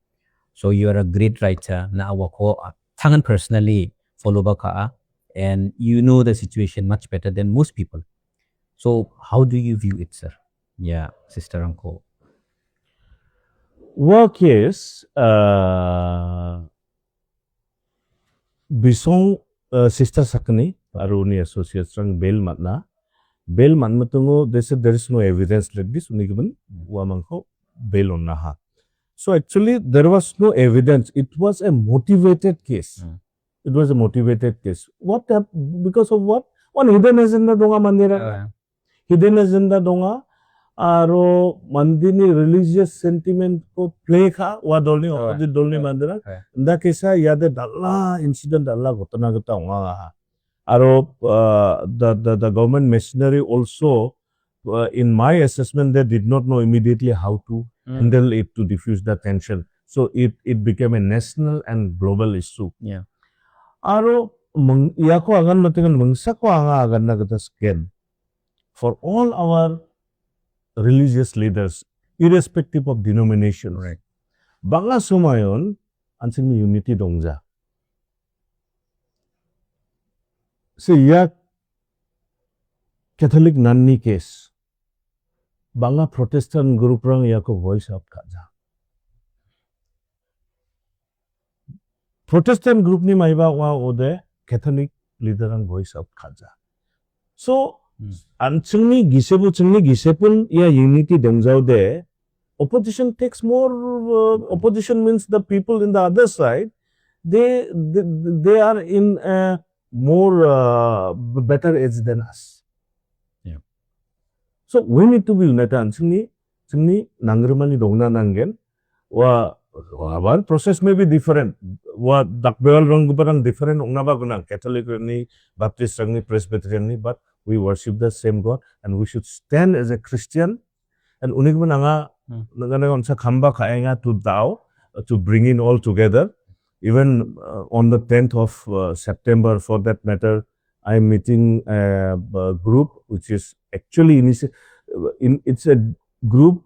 so you are a great writer na awako tangan personally follow ba ka and you know the situation much better than most people so how do you view it sir yeah sister angko work is Bisong sister sakni aruni associates rang bail matna bail matmatungo they said there is no evidence like this unigiban wamangko bail on naha so actually there was no evidence it was a motivated case it was a motivated case what because of what one hidden agenda donga mandira hidden agenda donga aro mandini religious sentiment ko play kha wa dolni opposite dolni mandira nda kesa yade dalla incident dalla ghotona gata onga aro the government machinery also in my assessment they did not know immediately how to handle it to diffuse the tension so it became a national and global issue aro yako agan matingan mangsa ko anga agan na gata scan for all our religious leaders, irrespective of denomination. Right. Banga sumayon, ansing unity dongja. So, ya Catholic nanni case. Banga Protestant group rang yako voice out kaja. Protestant group ni maiba wa ode Catholic leader ang voice out kaja. So an chungni gisepun ya unity dengzau de opposition takes more opposition means the people in the other side they are in a more better age than us. Yeah. So we need to be united. An chungni nangrmani dongna nangen wa our process may be different. What dakbewal rong parang different ongna ba gunang Catholic ni Baptist ni Presbyterian ni, but we worship the same God and we should stand as a Christian and unig man nga sa khamba khaenga to dao to bring in all together. Even on the 10th of September, for that matter, I am meeting a group which is actually it's a group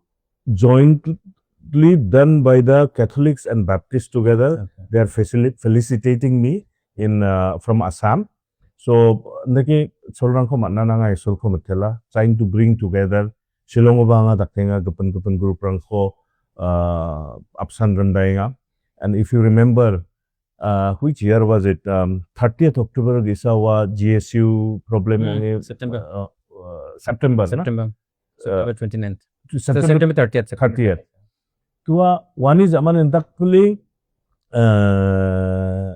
jointly done by the Catholics and Baptists together. Okay. They are felicitating me in from Assam. So naki solrang ko manna nga isol ko matela trying to bring together Shillong ba nga dakenga gapan group rang ko apsan randai nga. And if you remember which year was it, 30th October gisa wa GSU problem September September 29th September 30th tuwa wani zaman entak puli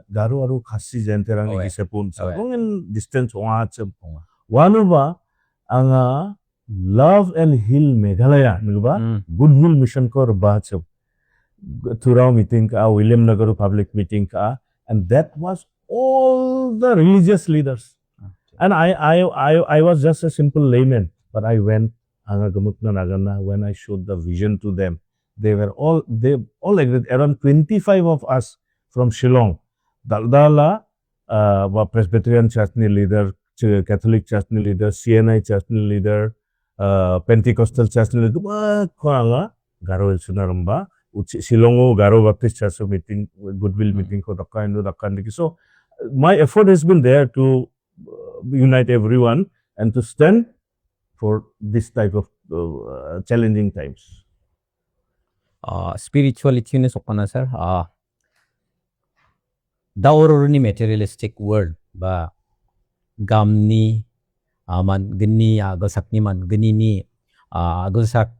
garu aru khasi jenterang gisa pun in distance wanu ba anga Love and Heal Meghalaya Goodwill Mission ko ba Turao meeting ka, William Nagaru public meeting ka, and that was all the religious leaders. And I was just a simple layman, but I went when I showed the vision to them. They all agreed. Around 25 of us from Shillong, Daldala, Presbyterian church leader, Catholic church leader, CNI church leader, Pentecostal church leader, Garo Sunaramba. Shillong Garo Baptist Church meeting, Goodwill meeting ko dakkan. So my effort has been there to unite everyone and to stand for this type of challenging times. Spirituality ni sokana sir. Dauro ni materialistic world ba gamni man gni agasak ni man gni ni agasak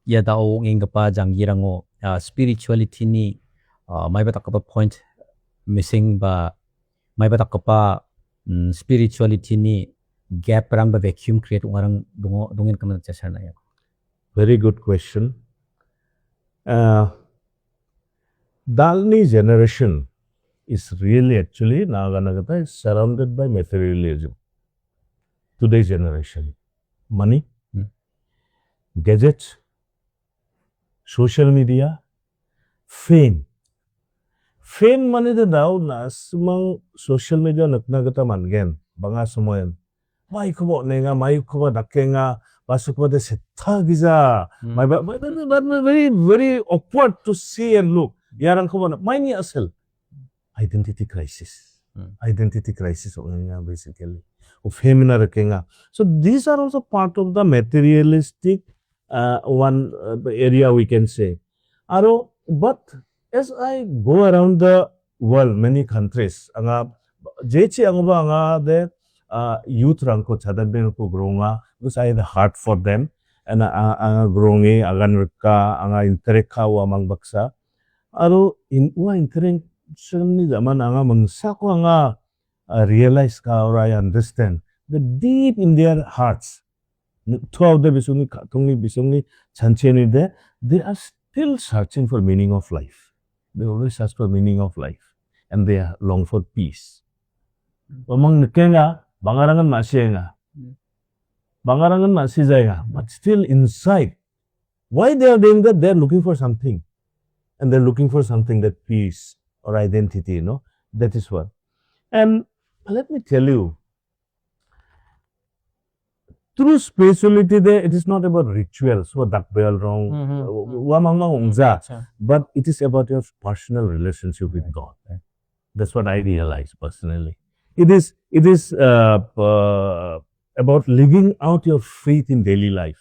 ya daw nging pa janggirango spirituality ni may batak ka pa point missing ba may batak ka pa spirituality ni gap rang ba vacuum create ungarang dungin ka man sa na yan. Very good question. Dalni generation is really actually naganagata is surrounded by materialism. Today's generation, money, gadgets, social media, fame. Fame money the daw na sumang social media naknagata man gen banga sumoyan. May ko nga may ko dakenga pasok ko de seta giza. May very awkward to see and look. Yarang ko na may ni asel identity crisis. Identity crisis basically. Of fame na rakenga. So these are also part of the materialistic one area we can say. But as I go around the world, many countries, jechi anga de youth ranko chadaben ko growing because I have the heart for them and growing agan rika anga intereka wa mangbaksa. In wa interaction ni zaman anga mangsa ko anga realize ka or I understand the deep in their hearts. Throughout the bisungni chancheni de, they are still searching for meaning of life. They always search for meaning of life, and they long for peace. Among nekenga bangarangan masijaya, but still inside, why they are doing that? They are looking for something, and they're looking for something that peace or identity. That is what. And let me tell you. True spirituality there, it is not about rituals, but it is about your personal relationship with God. That's what I realize personally. It is about living out your faith in daily life.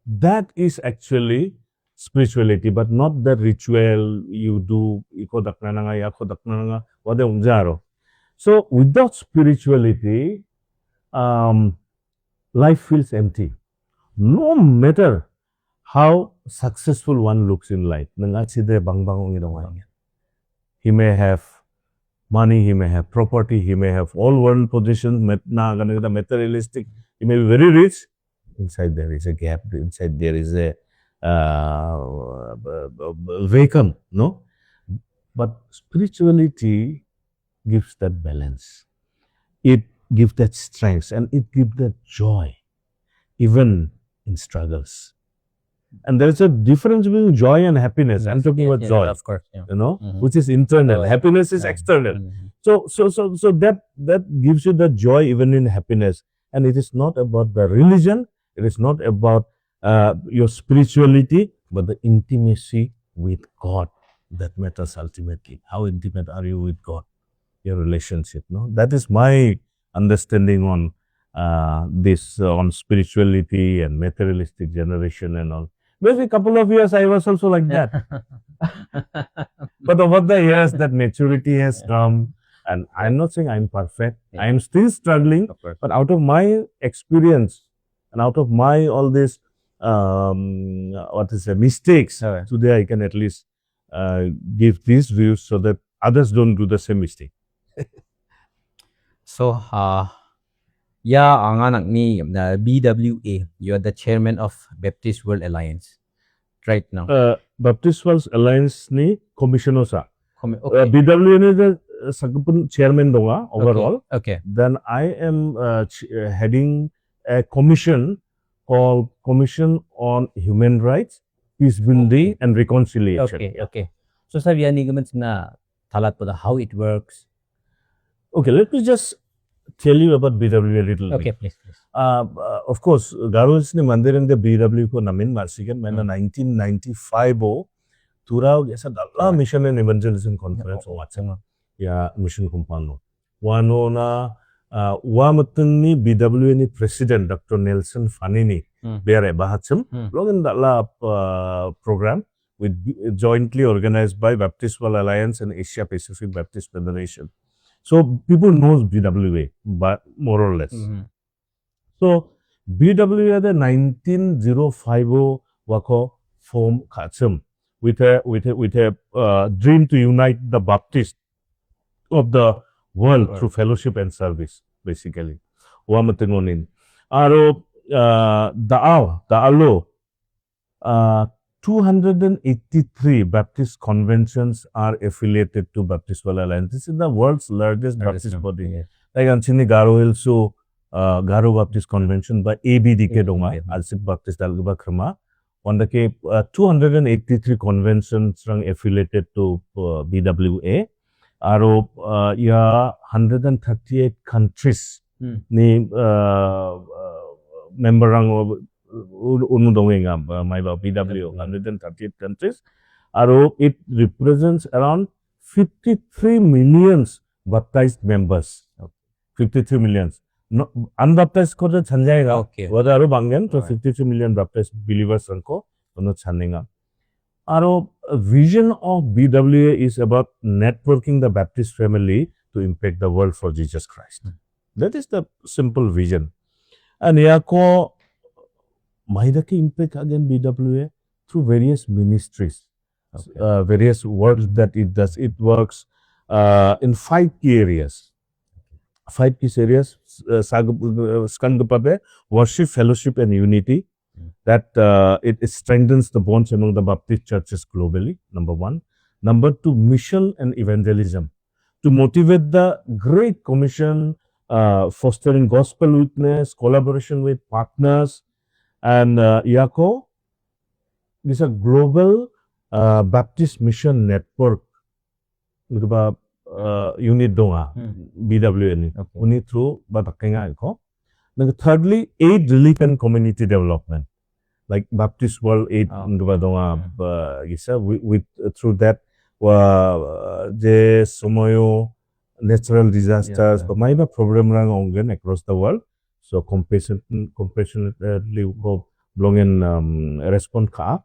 That is actually spirituality, but not the ritual you do. Iko dakna na nga, yako dakna na nga, wade umjaro. So without spirituality, life feels empty. No matter how successful one looks in life, he may have money, he may have property, he may have all world positions, materialistic, he may be very rich. Inside there is a gap, inside there is a vacuum, no? But spirituality gives that balance. It gives that strength and it gives that joy, even in struggles. And there is a difference between joy and happiness. I'm talking about joy, of course, you know, which is internal. Happiness is external. So that gives you the joy even in happiness. And it is not about the religion. It is not about your spirituality, but the intimacy with God that matters ultimately. How intimate are you with God? Your relationship, no? That is my understanding on this, on spirituality and materialistic generation and all. Maybe a couple of years I was also like that. But over the years, that maturity has come. And I'm not saying I'm perfect. I am still struggling. But out of my experience and out of my all this, mistakes, today I can at least give these views so that others don't do the same mistake. So, yeah, ang anak ni BijoyA, you are the chairman of Baptist World Alliance right now. Baptist World Alliance ni commissioner sa. Okay. BijoyA ni the sagpun chairman donga overall. Okay. Then I am heading a commission called Commission on Human Rights, Peace Building and Reconciliation. Okay. So sabi ni gaman na talat po how it works. Okay, let me just tell you about BijoyA a little bit. Okay, please. Of course, Garo's ni mandir in the BijoyA ko namin marsigan may na 1995 o turao gesa dalla mission and evangelism conference o watsang ya mission kumpano. Wano na wamateng ni BijoyA ni President Dr. Nelson Fanini bere bahatsam login dalla program with jointly organized by Baptist World Alliance and Asia Pacific Baptist Federation. So people knows BijoyA, but more or less. So BijoyA the 1950 wako form katsum with a dream to unite the Baptist of the world through fellowship and service, basically. Wamatengonin. Aro daalo 283 Baptist conventions are affiliated to Baptist World Alliance. This is the world's largest Baptist body. Like Anchini Garo also Garo Baptist Convention by ABDK Donga, Alsik Baptist Dalguba Krama. On the 283 conventions affiliated to BijoyA. Aro 138 countries ni member of BijoyA, 138 countries. It represents around 53 million baptized members. 53 million. No, unbaptized ko chanjayega. Okay. Wada aro banggen to 53 million baptized believers ko ono chanenga. Aro vision of BijoyA is about networking the Baptist family to impact the world for Jesus Christ. That is the simple vision. And yako Mahidaki impact again BijoyA through various ministries, various works that it does. It works in 5 key areas. 5 key areas, worship, fellowship, and unity. That it strengthens the bonds among the Baptist churches globally, number 1. Number 2, mission and evangelism. To motivate the Great Commission, fostering gospel witness, collaboration with partners, and Yako is a global Baptist mission network. Unit donga BijoyA ni unit through batakenga ko. Thirdly, aid, relief, and community development, like Baptist World Aid donga with through that je somoyo natural disasters but maiba problem rang ongen across the world. So compassionately belong in respond ka.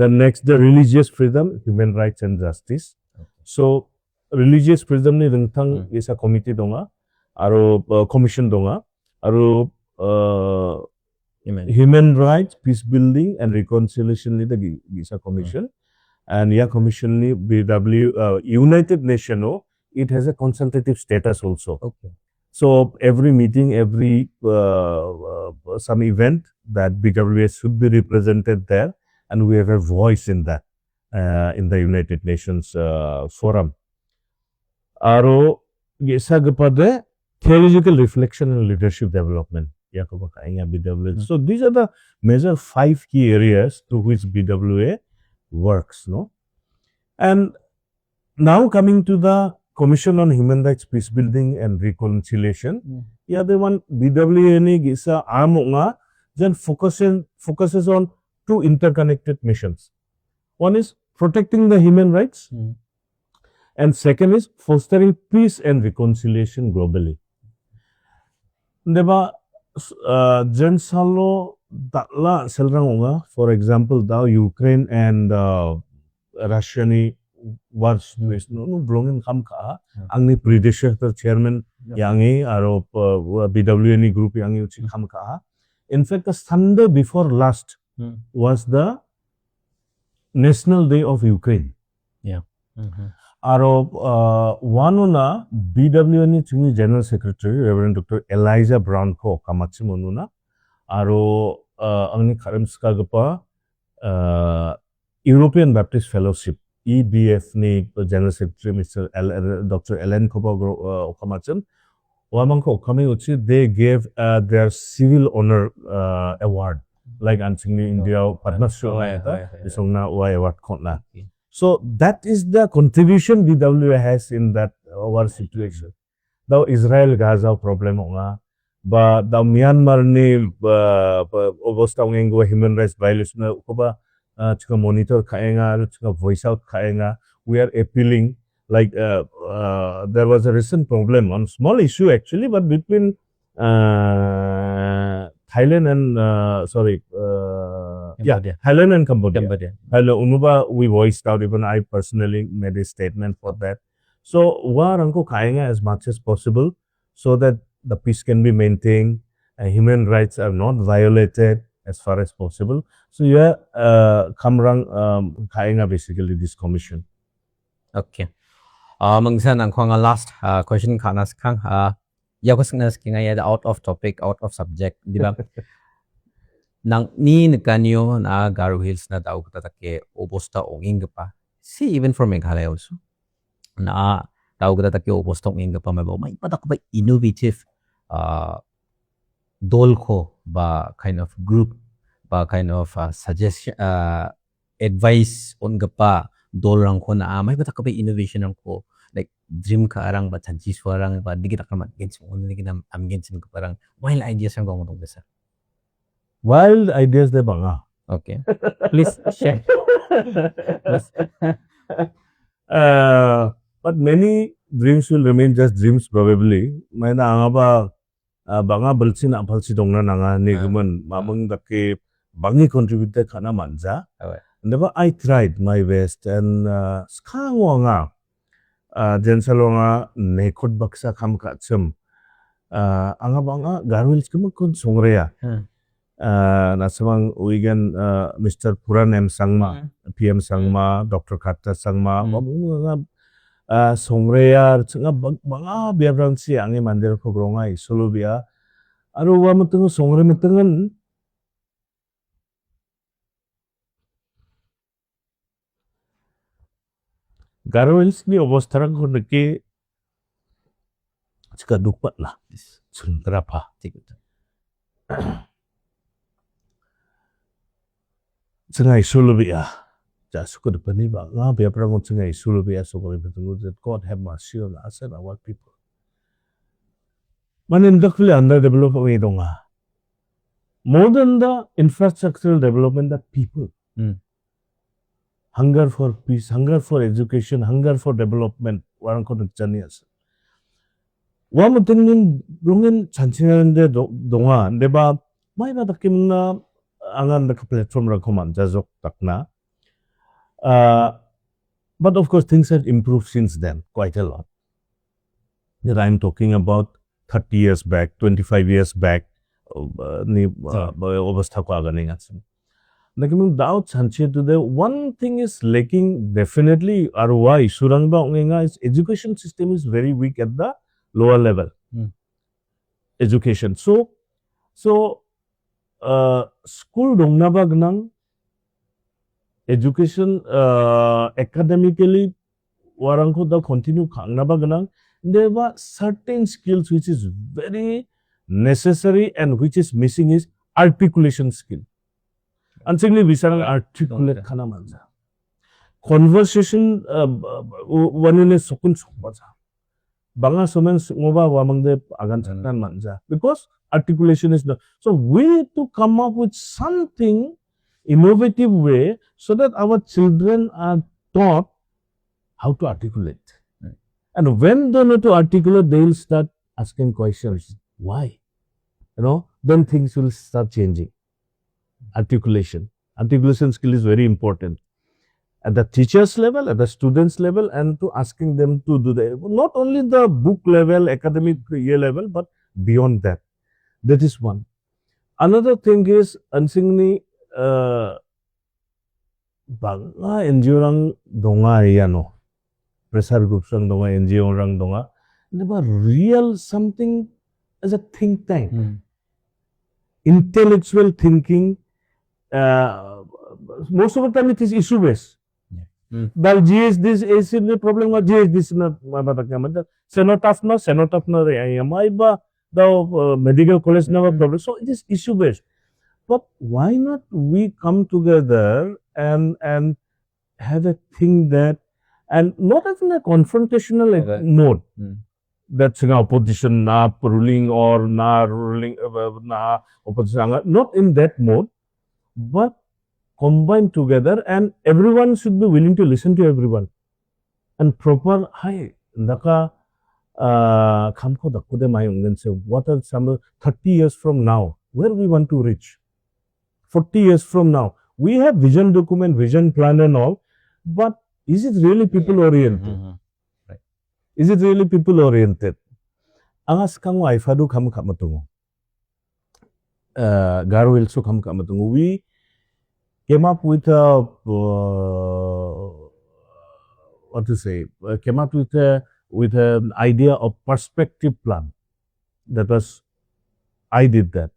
The next, the religious freedom, human rights and justice. So religious freedom ni rengtang isa committee donga, aro commission donga, aro human rights, peace building and reconciliation ni the isa commission. And yeah, commission ni BW United Nations, it has a consultative status also. Okay. So every meeting, every some event that BWA should be represented there, and we have a voice in that in the United Nations forum. Aro gesa gepade theological reflection and leadership development. So these are the major 5 key areas to which BWA works, no? And now coming to the Commission on Human Rights, Peace Building and Reconciliation. Yeah, the one BWA ni gisa amonga then focuses on 2 interconnected missions. One is protecting the human rights, and second is fostering peace and reconciliation globally. Deba Jensalo Datla Selrangonga, for example, the Ukraine and Russia ni war situation no belongin kam ka angni predecessor chairman yangi aro BWA ni group yangi uchi kam ka. In fact, the Sunday before last was the National Day of Ukraine. Yeah. Aro wanuna BWA ni chungi General Secretary Reverend Dr. Elijah Brown ko kamachi monuna aro angni karimska gapa European Baptist Fellowship EBF ni General Secretary Mr. Dr. Ellen Kobo Okamachan Wamanko Okame uchi they gave their civil honor award like Ansingni India Partnership Isongna award kona. So that is the contribution BWA has in that war situation. The Israel Gaza problem onga, but the Myanmar ni obosta ongengo human rights violation oba chika monitor kaenga chika voice out kaenga. We are appealing like there was a recent problem on small issue actually, but between Thailand and Thailand and Cambodia. Hello, Unuba, we voiced out, even I personally made a statement for that. So, waranko kaenga as much as possible so that the peace can be maintained and human rights are not violated as far as possible. So, yeah, kamrang kaenga basically this commission. Okay. Mangsan ang kwanga last question kanas kang yakosnas kinga out of topic, out of subject, di ba? Nang ni kanyo na Garo Hills na daw tatake obosta onging pa. See even from Meghalaya also. Na daw tatake obosta onging pa may patak ba innovative dolko ba kind of group ba kind of suggestion advice on pa dolrang ko na may patak ba innovation ang ko like dream ka arang ba chanchi swarang ba digita ka man gens mo ni kinam am gens ko parang wild ideas ang gomotong desa. Wild ideas de banga. Okay. Please share. But many dreams will remain just dreams probably. May na anga ba banga balsi na balsi dongna nanga ni guman mamang dake bangi contribute kana manja. Never I tried my best and skangwa nga jensalo nga nekod baksa kam kachum anga banga Garo Hills kumakun songreya. Nasamang uigan Mr. Puran M. Sangma, PM Sangma, Dr. Kata Sangma, mga songreya, nga mga biyabrang si angi mandir ko grongay, solo biya. Aro wa matungo songre matungan. Garo Hills ni obostarang ko naki chika dukpat lah, suntra pa. Tengah isulubia, just could be ba nga biya prang tengah isulubia so kami betul that God have mercy on us and our people. Manindakli underdeveloped way donga. More than the infrastructural development, the people. Hunger for peace, hunger for education, hunger for development. Warang ko nagchanias. Wamo tingin rungin chansingan donga, deba may matakim na angan na platform ra ko man jazok takna But of course, things have improved since then quite a lot. That I'm talking about 30 years back, 25 years back, অবস্থাকো আগানি আছে নাকি মু doubt chanche to the one thing is lacking definitely or why surangba ongenga is education system is very weak at the lower level education so school dongna ba gnang education academically warangko da continue khangna ba gnang there were certain skills which is very necessary and which is missing is articulation skill. Ansigni bisarang articulate khana manja. Conversation wanine sokun sokbaja. Banga somen ngoba wamangde agan chaknan manja. Because articulation is not. So we need to come up with something innovative way so that our children are taught how to articulate. And when they know to articulate, they will start asking questions. Why? You know, then things will start changing. Articulation skill is very important at the teachers level, at the students level, and to asking them to do not only the book level, academic year level, but beyond that. That is one. Another thing is ansingni banga NGO rang donga yano pressure groups rang donga NGO rang donga never real something as a think tank. Intellectual thinking. Most of the time it is issue based. Dal GS this is the problem or GS this not cenotaph no AMI ba the medical college never problem. So it is issue based. But why not we come together and have a thing that and not as in a confrontational mode. That's an opposition na ruling or na ruling na opposition not in that mode. But combined together and everyone should be willing to listen to everyone and proper hi ndaka khamko dakude mai ungen say what are some 30 years from now where we want to reach 40 years from now we have vision document vision plan and all but is it really people oriented Right. Is it really people oriented angas kango aifadu kham khamatungo Garwell so come we came up with a what to say came up with an idea of perspective plan. That was I did that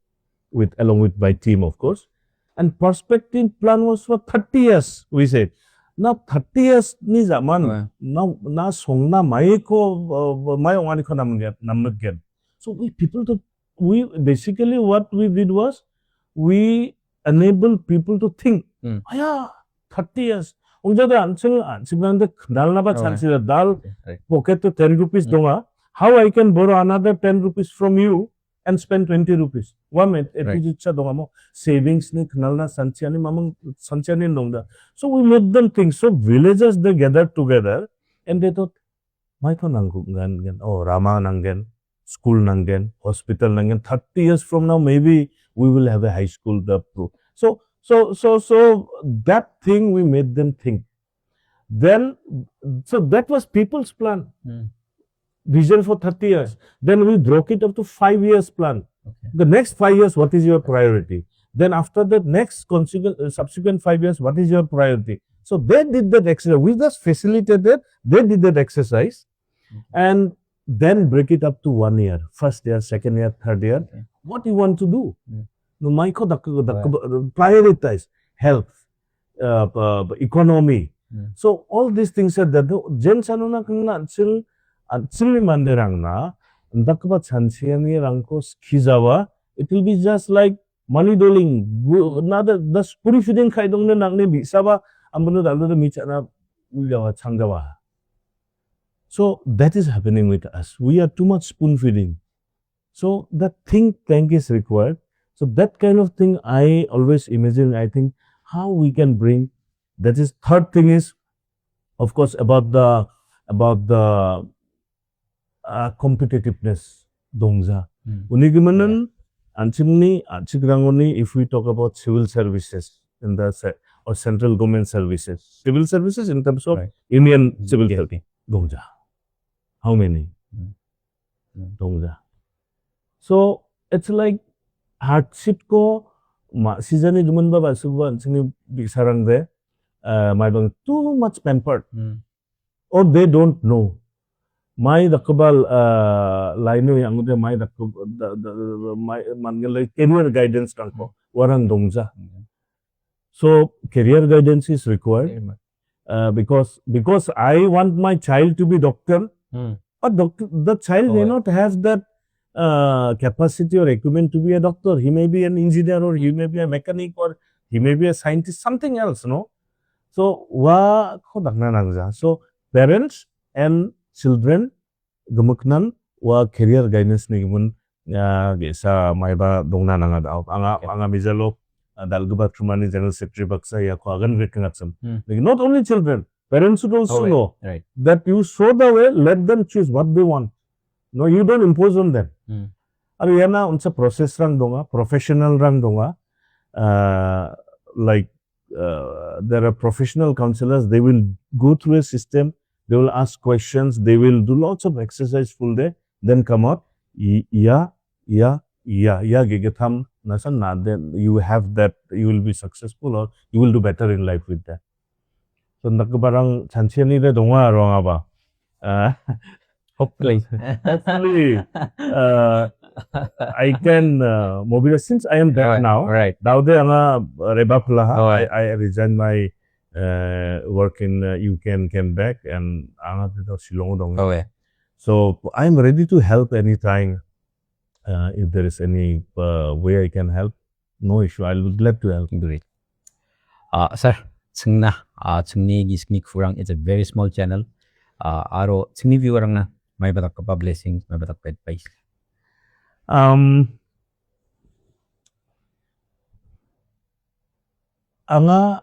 along with my team of course. And perspective plan was for 30 years we said. Now 30 years ni zaman now na songna mai ko mai ongani ko namgen. So we basically what we did was we enable people to think. Aya 30 years. Onjada ansibande dalna ba chansira dal pocket to 10 rupees donga. How I can borrow another 10 rupees from you and spend 20 rupees. One minute etijcha donga mo savings ni knalna sanchiani mamang sanchiani nongda. So we made them think. So villagers they gathered together and they thought mai to nangan oh Rama nangan school nangan, hospital nangan. 30 years from now, maybe we will have a high school. So that thing we made them think. Then, so that was people's plan. Vision for 30 years. Then we broke it up to 5 years plan. Okay. The next 5 years, what is your priority? Then after the next subsequent 5 years, what is your priority? So they did that exercise. We just facilitated. They did that exercise, and then break it up to 1 year, first year, second year, third year. Okay. What you want to do? No, prioritize health, economy. So all these things are that. Jen sanuna kena until manderang na, ndakba chansiani rangko skizawa. It will be just like money doling. Nada the spoon feeding kaidong na nangne bisaba ambuno daldo michana ujawa changawa. So that is happening with us. We are too much spoon feeding. So the think tank is required. So that kind of thing I always imagine. I think how we can bring. That is third thing is, of course, about the competitiveness. Dongza. Unigimanan anchimni anchigrangoni. If we talk about civil services in the or central government services. Civil services in terms of Right. Indian civil Okay. service. Dongja. How many? Dongja. So it's like hardship ko season juman ba basuba sini bisarang de my too much pampered or they don't know. My dakabal line yang de my my mangal career guidance tangko warang dongja. So career guidance is required because I want my child to be doctor, but the child may not have that capacity or equipment to be a doctor. He may be an engineer or he may be a mechanic or he may be a scientist, something else, no? So so parents and children gemuknan wa career guidance ni mun sa maiba dongna nanga daw anga mijalo dalguba trumani general secretary baksa ya ko agan rekangatsam. Not only children, parents should also know that you show the way, let them choose what they want. No, you don't impose on them. Abi yana unsa process rang donga, professional rang donga, like there are professional counselors, they will go through a system, they will ask questions, they will do lots of exercise full day, then come out, gigatham nasan na, then you have that, you will be successful or you will do better in life with that. So nakabarang chanchiani de donga ronga ba. Hopefully. I can mobilize since I am there now. Right. Daude anga reba pulaha. I resigned my work in UK and came back and anga to Shillong dong. So I'm ready to help anytime. If there is any way I can help, no issue. I will be glad to help. Great. Sir, Sangna, Sangni Gisni Kurang is a very small channel. Aro Sangni viewer na may batak pa blessings, may batak pa advice. Anga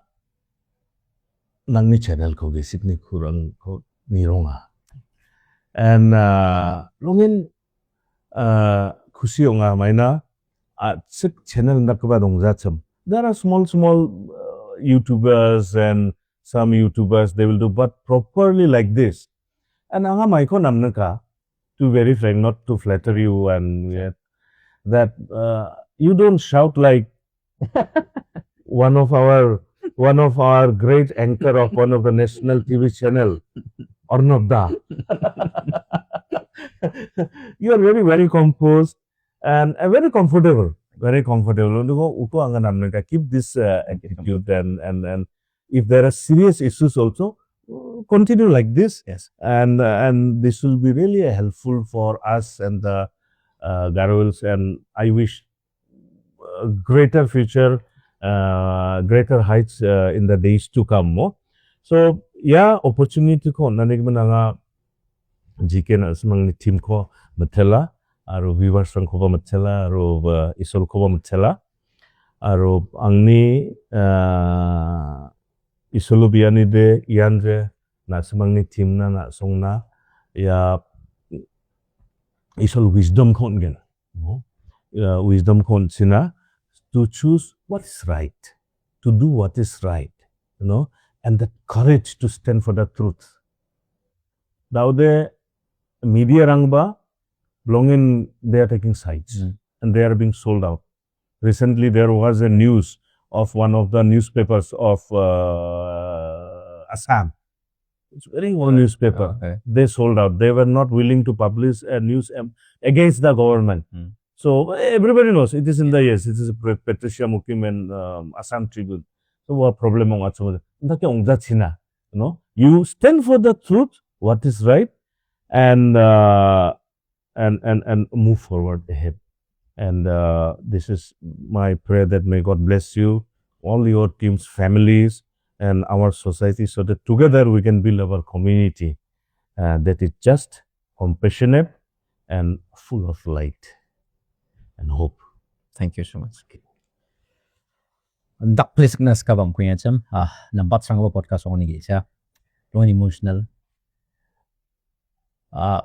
nangni channel ko gesit ni kurang ko nironga. And longin kusi nga maina sik channel nakaba dongzacham. There are small YouTubers and some YouTubers they will do but properly like this. And anga maiko namnaka, to very frank, not to flatter you and yet that you don't shout like one of our great anchor of one of the national TV channel, Arnabda. You are very composed and very comfortable. Keep this attitude and if there are serious issues also, continue like this. Yes. And this will be really helpful for us and the Garoils, and I wish greater future, greater heights in the days to come. So yeah, opportunity ko nanig mananga GK na smang team ko matela aro viewers rang ko ba matela aro isol ko ba matela aro angni isolo biani de ianre na smang ni team na songna ya isol wisdom kon gen wisdom kon sina to choose what is right, to do what is right, and the courage to stand for the truth. Daude media rangba belonging they are taking sides and they are being sold out. Recently there was a news of one of the newspapers of Assam. It's a very old newspaper. Okay. They sold out. They were not willing to publish a news against the government. So everybody knows it is in the yes. It is Patricia Mukim and Assam Tribune. So what problem on that? You stand for the truth, what is right, and move forward ahead. And this is my prayer that may God bless you, all your teams, families, and our society, so that together we can build our community that is just, compassionate, and full of light and hope. Thank you so much. Dak please nas ka bang kuya cham nambat sang podcast on ni sa long emotional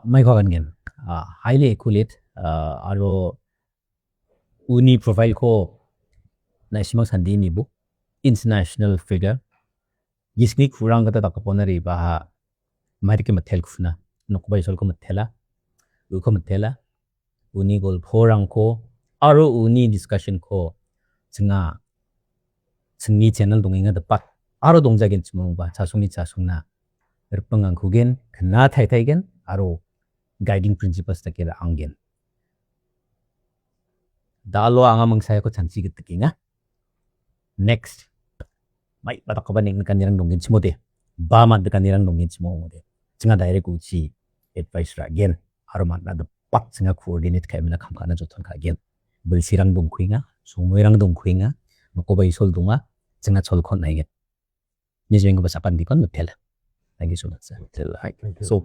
may ko gan highly accurate aro uni profile ko na simang sandi ni bu international figure gisni kurang kata tak kaponari bah mari ke mathel khuna nokbai sol ko mathela u ko mathela uni gol phorang ko aro uni discussion ko singa singni channel donginga da pat aro dongjagen chmong ba chasungni chasungna rpangang kugen khna thai thai gen aro guiding principles takela anggen dalo anga mangsaya ko chanchi gitkinga next mai batak ba ning kanirang dongin chmode ba man kanirang dongin chmode singa direct uchi advice ra again aro man na pat singa coordinate kaimna khamkana jothon ka again bulsirang dongkhuinga sungmoirang dongkhuinga nokobai sol dunga singa cholkhon nai gen nijeng ba sapan dikon no tell. Thank you so much, sir. Thank you. So